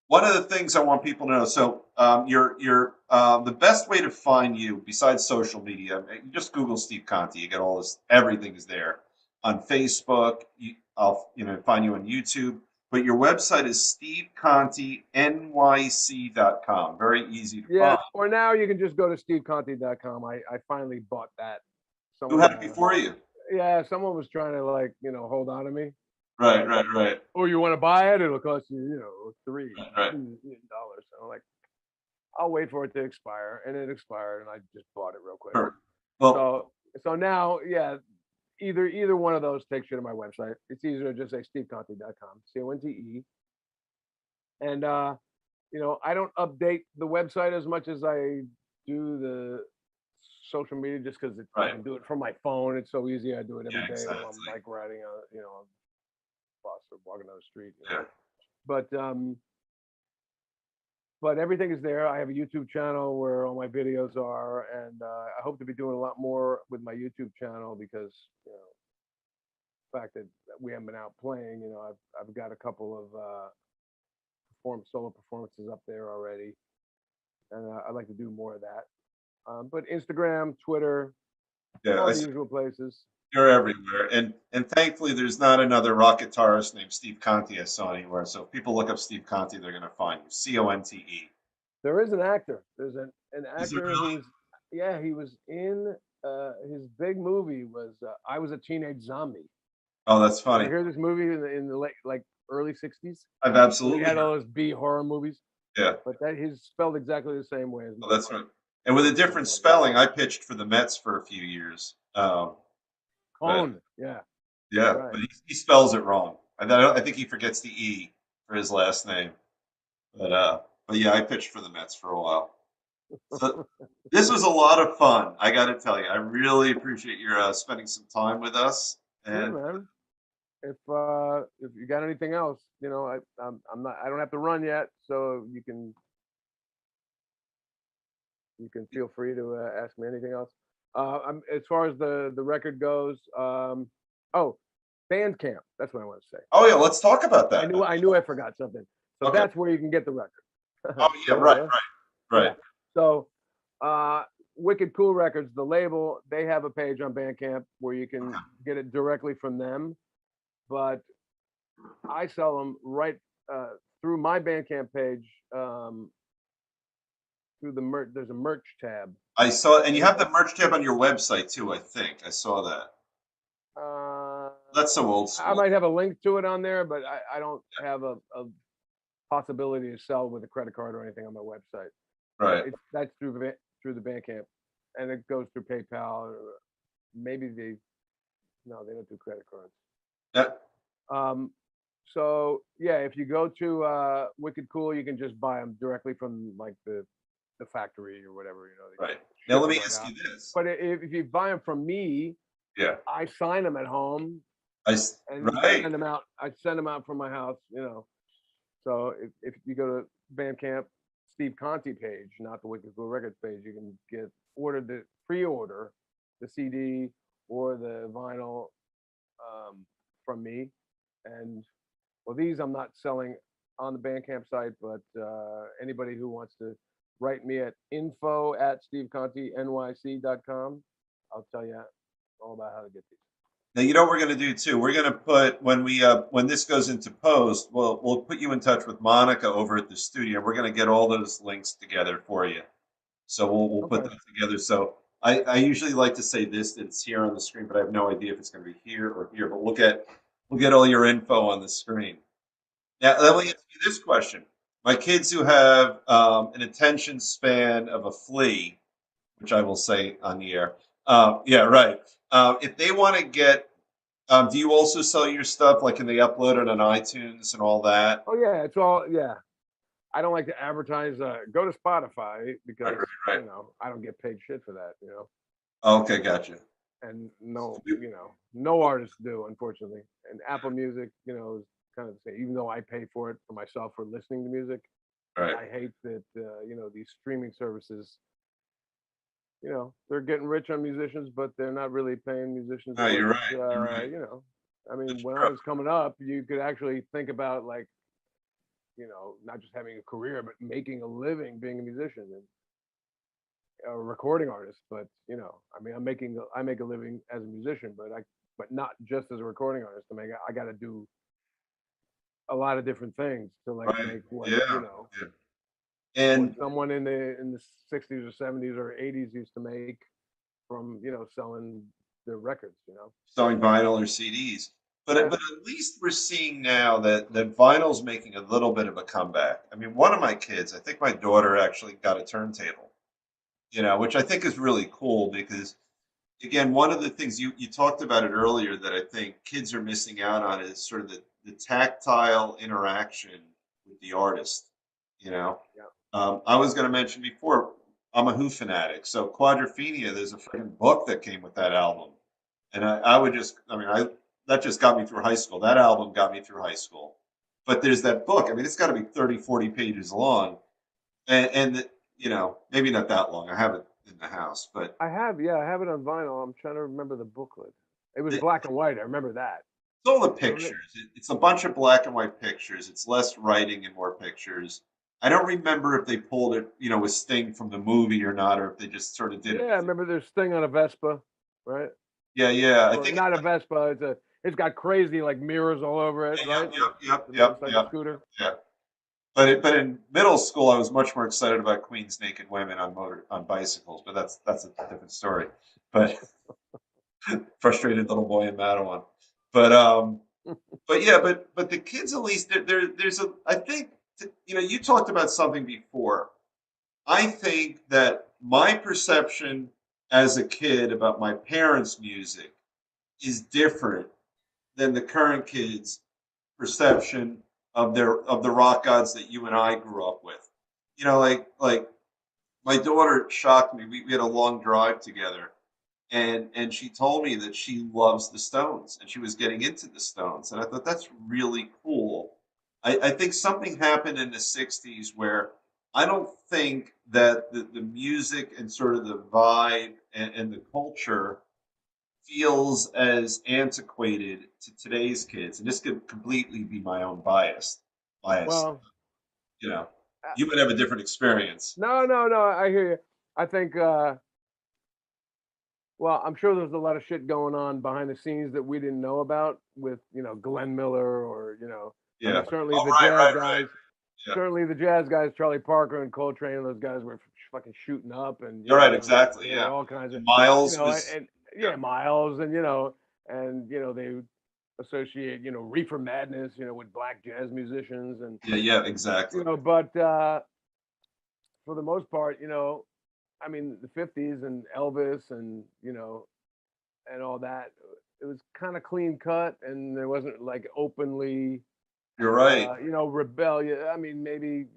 One of the things I want people to know. So you're the best way to find you besides social media. You just Google Steve Conte. You get all this. Everything is there on Facebook. I'll find you on YouTube. But your website is stevecontenyc.com. Very easy to find. Or now you can just go to steveconte.com. I finally bought that. Who had it before you? Yeah, someone was trying to like, hold on to me. Right. Oh, you want to buy it? It'll cost you, $3 Right. million. So I'm like, I'll wait for it to expire. And it expired, and I just bought it real quick. Sure. Well, so now, yeah, either one of those takes you to my website. It's easier to just say steveconte.com, CONTE. And I don't update the website as much as I do the social media, just because I can do it from my phone. It's so easy. I do it every day while I'm like riding on a bus or walking down the street. But everything is there. I have a YouTube channel where all my videos are, and I hope to be doing a lot more with my YouTube channel because the fact that we haven't been out playing. I've got a couple of solo performances up there already, and I'd like to do more of that. But Instagram, Twitter, all the usual places. You're everywhere, and thankfully, there's not another rock guitarist named Steve Conte I saw anywhere. So if people look up Steve Conte, they're going to find you. CONTE. There is an actor. There's an actor really? he was in his big movie was I Was a Teenage Zombie. Oh, that's funny. You hear this movie in the late, like early '60s? I've absolutely. He had all those B horror movies. Yeah. But he's spelled exactly the same way as. Oh, that's right. And with a different spelling, I pitched for the Mets for a few years. Cone, yeah. Yeah, right. But he spells it wrong. I think he forgets the E for his last name. But yeah, I pitched for the Mets for a while. So this was a lot of fun. I got to tell you, I really appreciate your spending some time with us. And man. if you got anything else, I don't have to run yet, so you can feel free to ask me anything else. As far as the record goes, oh, Bandcamp. That's what I want to say. Oh yeah, let's talk about that. I knew I forgot something. So Okay. that's where you can get the record. Oh yeah, right. Yeah. So, Wicked Cool Records, the label, they have a page on Bandcamp where you can get it directly from them, but I sell them right through my Bandcamp page. Through the merch, there's a merch tab. I saw, and you have the merch tab on your website too. I think I saw that. That's so old school. I might have a link to it on there, but I don't have a possibility to sell with a credit card or anything on my website. Right. That's through the Bandcamp, and it goes through PayPal. Or maybe they don't do credit cards. Yeah. So yeah, if you go to Wicked Cool, you can just buy them directly from like the factory or whatever, Right. Now let me ask you this. But if you buy them from me, yeah, I sign them at home. Right. Send them out. I send them out from my house. So if you go to Bandcamp, Steve Conte page, not the Wicked Cool Records page, you can pre-order the CD or the vinyl from me. And well, these I'm not selling on the Bandcamp site, but anybody who wants to write me at info@stevecontenyc.com, I'll tell you all about how to get these. Now you know what we're going to do too. We're going to put when this goes into post, we'll put you in touch with Monica over at the studio. We're going to get all those links together for you. So we'll put them together. So I usually like to say this, that it's here on the screen, but I have no idea if it's going to be here or here. But we'll get all your info on the screen. Now let me ask you this question. My kids who have an attention span of a flea, which I will say on the air. Yeah, right. If they want to get, do you also sell your stuff? Like, can they upload it on iTunes and all that? Oh yeah, it's all I don't like to advertise. Go to Spotify because right. I don't get paid shit for that. Okay, gotcha. And no artists do, unfortunately. And Apple Music, is kind of the same. Even though I pay for it for myself for listening to music, right. I hate that these streaming services. They're getting rich on musicians, but they're not really paying musicians. No, you're right. You're right. I mean, when I was coming up, you could actually think about like, not just having a career, but making a living being a musician and a recording artist. But I mean, I make a living as a musician, but not just as a recording artist. I mean, I got to do a lot of different things to like make what And what someone in the 60s or 70s or 80s used to make from selling their records, selling vinyl or CDs. But at least we're seeing now that vinyl's making a little bit of a comeback. I mean, one of my kids, I think my daughter actually got a turntable, which I think is really cool because, again, one of the things you talked about it earlier that I think kids are missing out on is sort of the tactile interaction with the artist, Yeah. I was going to mention before, I'm a Who fanatic. So Quadrophenia, there's a freaking book that came with that album. And that just got me through high school. That album got me through high school. But there's that book. I mean, it's got to be 30, 40 pages long. And maybe not that long. I have it in the house. But I have it on vinyl. I'm trying to remember the booklet. It was black and white. I remember that. It's all the pictures. It's a bunch of black and white pictures. It's less writing and more pictures. I don't remember if they pulled it, with Sting from the movie or not, or if they just sort of did it. Yeah, I remember there's Sting on a Vespa, right? Yeah. I think not a Vespa. It's got crazy like mirrors all over it, right? Yep. Like a scooter. Yeah. But in middle school, I was much more excited about Queen's Naked Women on bicycles. But that's a different story. But frustrated little boy in Mattawan. But the kids at least there's I think. You talked about something before. I think that my perception as a kid about my parents' music is different than the current kids' perception of the rock gods that you and I grew up with. Like my daughter shocked me. We had a long drive together, and she told me that she loves the Stones and she was getting into the Stones, and I thought that's really cool. I think something happened in the '60s where I don't think that the music and sort of the vibe and the culture feels as antiquated to today's kids, and this could completely be my own bias. Well, You know, uh, you might have a different experience. no, no, no. I hear you. I think. Well, I'm sure there's a lot of shit going on behind the scenes that we didn't know about with, Glenn Miller or, I Yeah. mean, certainly Oh, the right, jazz right, right. guys, Yeah. Charlie Parker and Coltrane, and those guys were fucking shooting up and, You're right. Exactly. Yeah. all kinds of, And Miles was. and yeah, Miles and, they associate, Reefer Madness, with black jazz musicians and, Yeah. Yeah. Exactly. but for the most part, I mean, the 50s and Elvis and, and all that. It was kind of clean cut, and there wasn't like openly, You're right. rebellion. I mean, maybe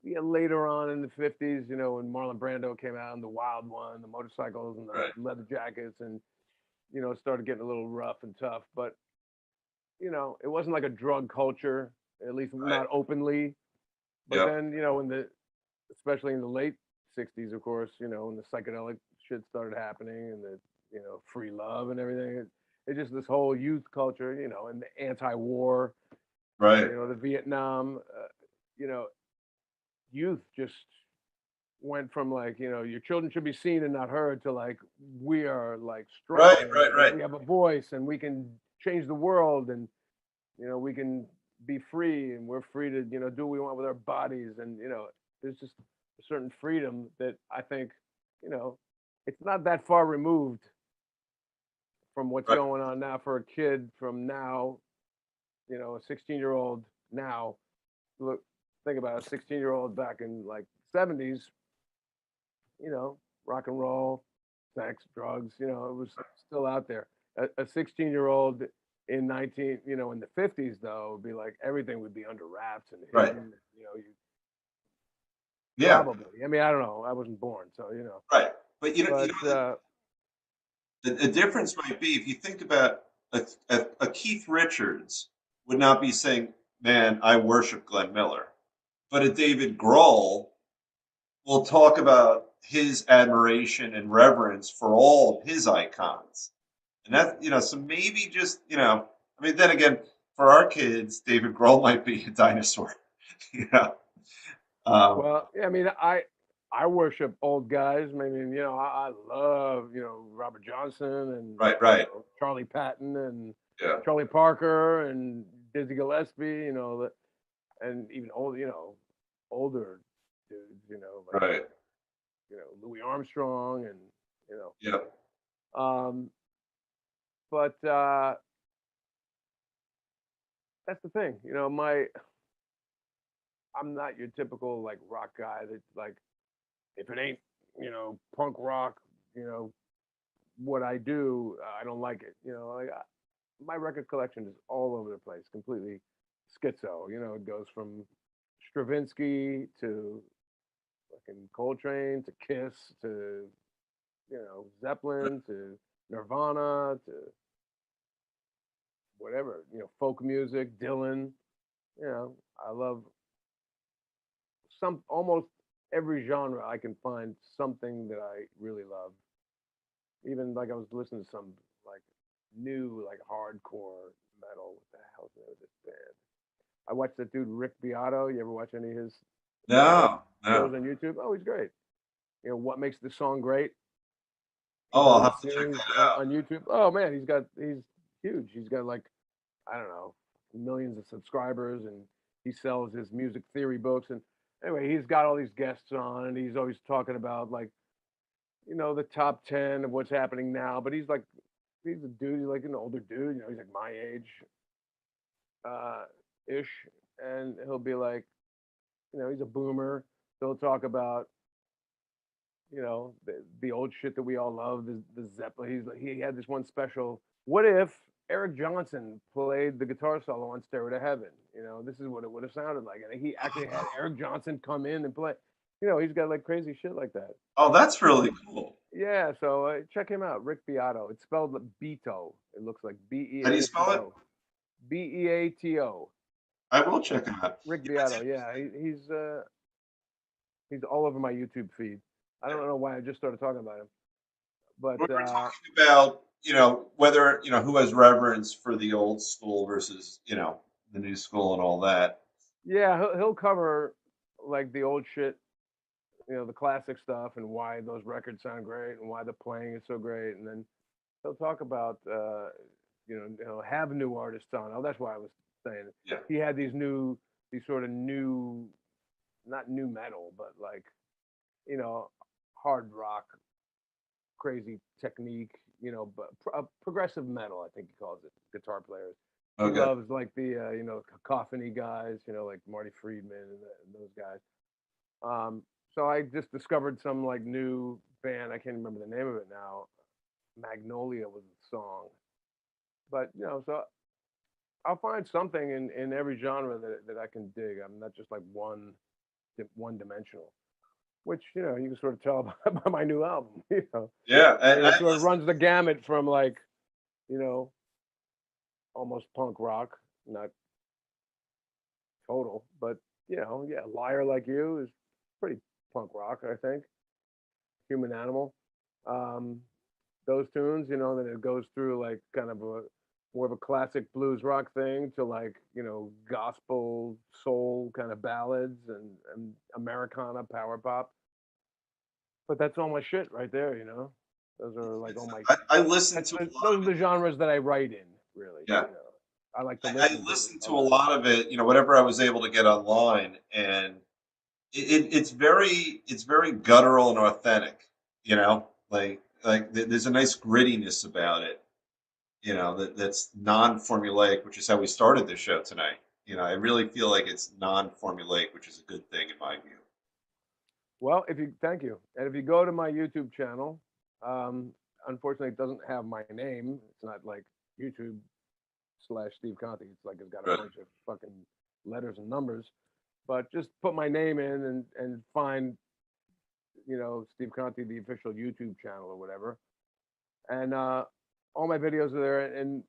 yeah, later on in the '50s, when Marlon Brando came out and the Wild One, the motorcycles and the Right. leather jackets, and it started getting a little rough and tough. But it wasn't like a drug culture, at least Right. not openly. But Yep. then, especially in the late '60s, of course, when the psychedelic shit started happening and the, free love and everything. It's just this whole youth culture, and the anti-war, Right. the Vietnam, you know, youth just went from like, your children should be seen and not heard to like, we are like Right. strong Right. and Right. we have a voice and we can change the world and, we can be free and we're free to, do what we want with our bodies. And, there's just a certain freedom that I think, you know, it's not that far removed from what's Right. going on now for a kid from now, a 16-year-old now. Look, think about a 16-year-old back in like '70s, rock and roll, sex, drugs, it was still out there. A 16-year-old in 19, in the '50s though, would be like everything would be under wraps and Right. hidden, you Yeah. probably. I mean, I don't know. I wasn't born, so Right. But but the difference might be if you think about a Keith Richards would not be saying, "Man, I worship Glenn Miller," but a David Grohl will talk about his admiration and reverence for all of his icons. And that, so maybe just, I mean, then again, for our kids, David Grohl might be a dinosaur, you know. Um, well, yeah, I mean, I worship old guys. I mean, I love, Robert Johnson and right, right. Charlie Patton and Yeah, Charlie Parker and Dizzy Gillespie, and even older dudes, like right. Louis Armstrong and Yeah, um, but that's the thing, I'm not your typical like rock guy that like if it ain't punk rock, you know what I do, I don't like it. Like my record collection is all over the place, completely schizo. It goes from Stravinsky to fucking Coltrane to Kiss to Zeppelin to Nirvana to whatever, folk music, Dylan. I love some almost every genre. I can find something that I really love. Even like I was listening to some like new like hardcore metal. What the hell's the name of this band? I watched that dude Rick Beato. You ever watch any of his no, shows no. on YouTube? Oh, he's great. What makes the song great? He Oh, does I'll a have to check series that out. on YouTube. Oh man, he's huge. He's got like I don't know millions of subscribers, and he sells his music theory books. And anyway, he's got all these guests on, and he's always talking about like the top 10 of what's happening now. But he's a dude, he's like an older dude. He's like my age, uh, ish, and he'll be like, he's a boomer. He'll talk about the old shit that we all love, the Zeppelin. He's like, he had this one special. What if Eric Johnson played the guitar solo on Stairway to Heaven? This is what it would have sounded like. And he actually had Eric Johnson come in and play. He's got like crazy shit like that. Oh, that's really cool. Yeah, so check him out, Rick Beato. It's spelled like Beato. It looks like How do you spell it? Beato. Beato. I will check him out. Rick You know, it's Beato. Yeah, he's all over my YouTube feed. I don't know why I just started talking about him, but we were talking about, whether, who has reverence for the old school versus, the new school and all that. yeah, he'll cover like the old shit, the classic stuff, and why those records sound great and why the playing is so great, and then he'll talk about have new artists on. Oh, that's why I was saying Yeah. he had these sort of new, not new metal, but like hard rock, crazy technique, but progressive metal, I think he calls it. Guitar players. He Okay. loves like the cacophony guys, like Marty Friedman and those guys. So I just discovered some like new band. I can't remember the name of it now. Magnolia was the song, but so I'll find something in every genre that I can dig. I'm not just like one dimensional, which you can sort of tell by my new album. Yeah. And it sort of runs the gamut from like almost punk rock, not total, but Liar Like You is pretty punk rock, I think. Human Animal, those tunes, then it goes through like kind of more of a classic blues rock thing to like gospel soul kind of ballads and Americana power pop. But that's all my shit right there. Those are like all my. I listen to those are the genres that I write in, really. Yeah. I like to I listen. listened to a lot of it, whatever I was able to get online, and it's very guttural and authentic, there's a nice grittiness about it, that's non-formulaic, which is how we started the show tonight. I really feel like it's non-formulaic, which is a good thing in my view. Well, thank you, and if you go to my YouTube channel, unfortunately, it doesn't have my name. It's not like YouTube/Steve Conte. It's like it's got a bunch of fucking letters and numbers. But just put my name in and find, Steve Conte, the official YouTube channel or whatever, and all my videos are there, and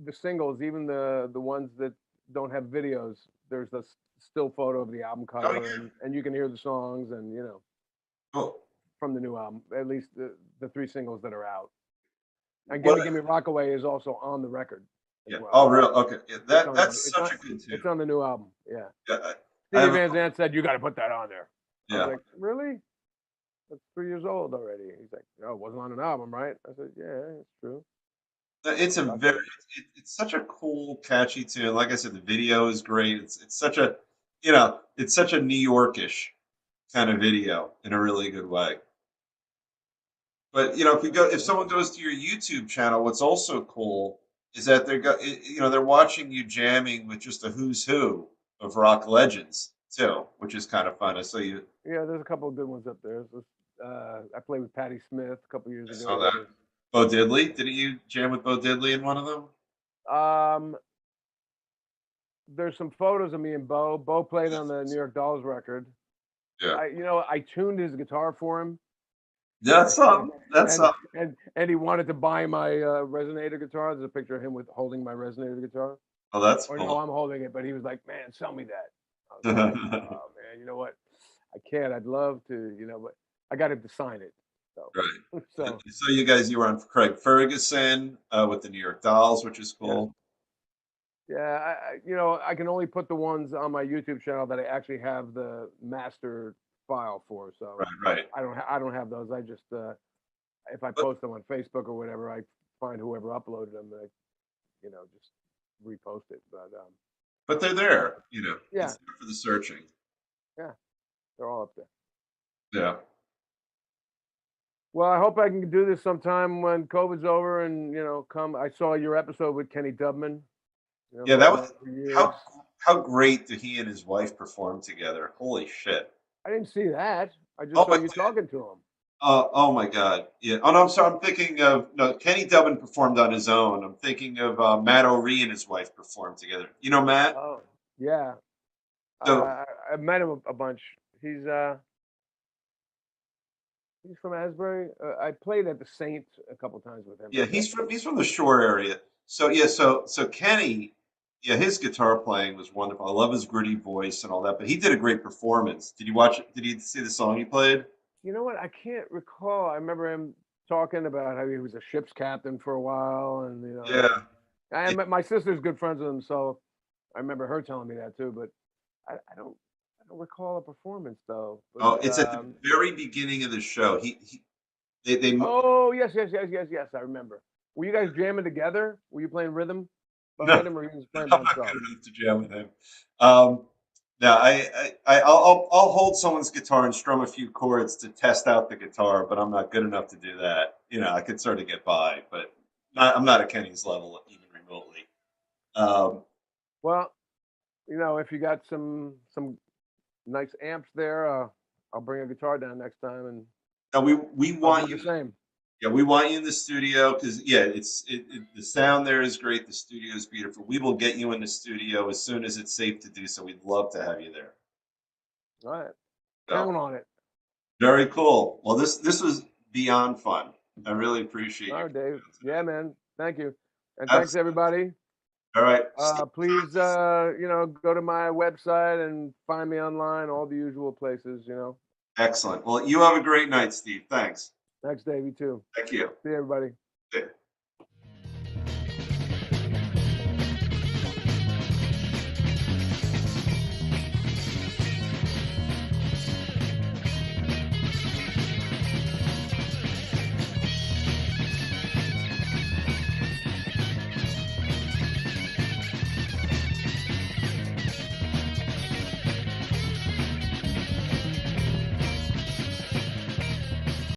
the singles, even the ones that don't have videos, there's a still photo of the album cover, and you can hear the songs, and Cool. from the new album, at least the 3 singles that are out. And Gimme Rockaway is also on the record. Yeah. Well. Oh, real? Okay. Yeah, that's such a good tune. It's on the new album. Yeah. Yeah. Stevie Van Zandt said you got to put that on there. Yeah. I was like, really? That's 3 years old already. He's like, no, it wasn't on an album, right? I said, yeah, it's true. It's such a cool, catchy tune. Like I said, the video is great. It's such a, it's such a New Yorkish kind of video in a really good way. But if someone goes to your YouTube channel, what's also cool is that they're watching you jamming with just a who's who of rock legends too, which is kind of fun. I saw you. Yeah, there's a couple of good ones up there. I played with Patti Smith a couple years ago. I saw that. Bo Diddley. Didn't you jam with Bo Diddley in one of them? There's some photos of me and Bo. Bo played on the New York Dolls record. Yeah. I tuned his guitar for him. That's and he wanted to buy my resonator guitar. There's a picture of him holding my resonator guitar. Oh, that's cool. No, I'm holding it, but he was like, "Man, sell me that." I was like, "Oh man, you know what? I can't. I'd love to, but I got him to sign it." So. Right. So you were on Craig Ferguson with the New York Dolls, which is cool. Yeah, I can only put the ones on my YouTube channel that I actually have the master file for. So right. I don't have those. I just if I post them on Facebook or whatever, I find whoever uploaded them, and I, just repost it. But they're there, Yeah. It's there for the searching. Yeah, they're all up there. Yeah. Well, I hope I can do this sometime when COVID's over, and come. I saw your episode with Kenny Dubman. Yeah, that was how great did he and his wife perform together? Holy shit! I didn't see that. I just saw you talking to him. Oh my God! Yeah. Oh no, I'm sorry. I'm thinking of Kenny Dubman performed on his own. I'm thinking of Matt O'Ree and his wife performed together. You know Matt? Oh yeah. So, I met him a bunch. He's He's from Asbury. I played at the Saint a couple times with him. Yeah, he's from the Shore area. So yeah, so Kenny, yeah, his guitar playing was wonderful. I love his gritty voice and all that. But he did a great performance. Did you watch it? Did you see the song he played? You know what? I can't recall. I remember him talking about how he was a ship's captain for a while, and Yeah. my sister's good friends with him, so I remember her telling me that too. But I don't recall a performance though. Oh, But it's at the very beginning of the show. They oh yes, yes, yes, yes, yes. I remember. Were you guys jamming together? Were you playing rhythm no, behind him, or he was playing by I'm not himself? good enough to jam with him. Um, no, I'll hold someone's guitar and strum a few chords to test out the guitar, but I'm not good enough to do that. I could sort of get by, but I'm not at Kenny's level even remotely. Um, Well, if you got some nice amps there, I'll bring a guitar down next time, and no, we I'll want do you. the same. Yeah, we want you in the studio because yeah, the sound there is great. The studio is beautiful. We will get you in the studio as soon as it's safe to do so. We'd love to have you there. All right, So count on it. very cool. Well, this was beyond fun. I really appreciate All you right, Dave. today. Yeah, man. Thank you, and thanks Absolutely. everybody. All right. Steve Please, Conte. go to my website and find me online, all the usual places. Excellent. Well, you have a great night, Steve. Thanks. Thanks, Dave. You too. Thank you. See you, everybody. Yeah.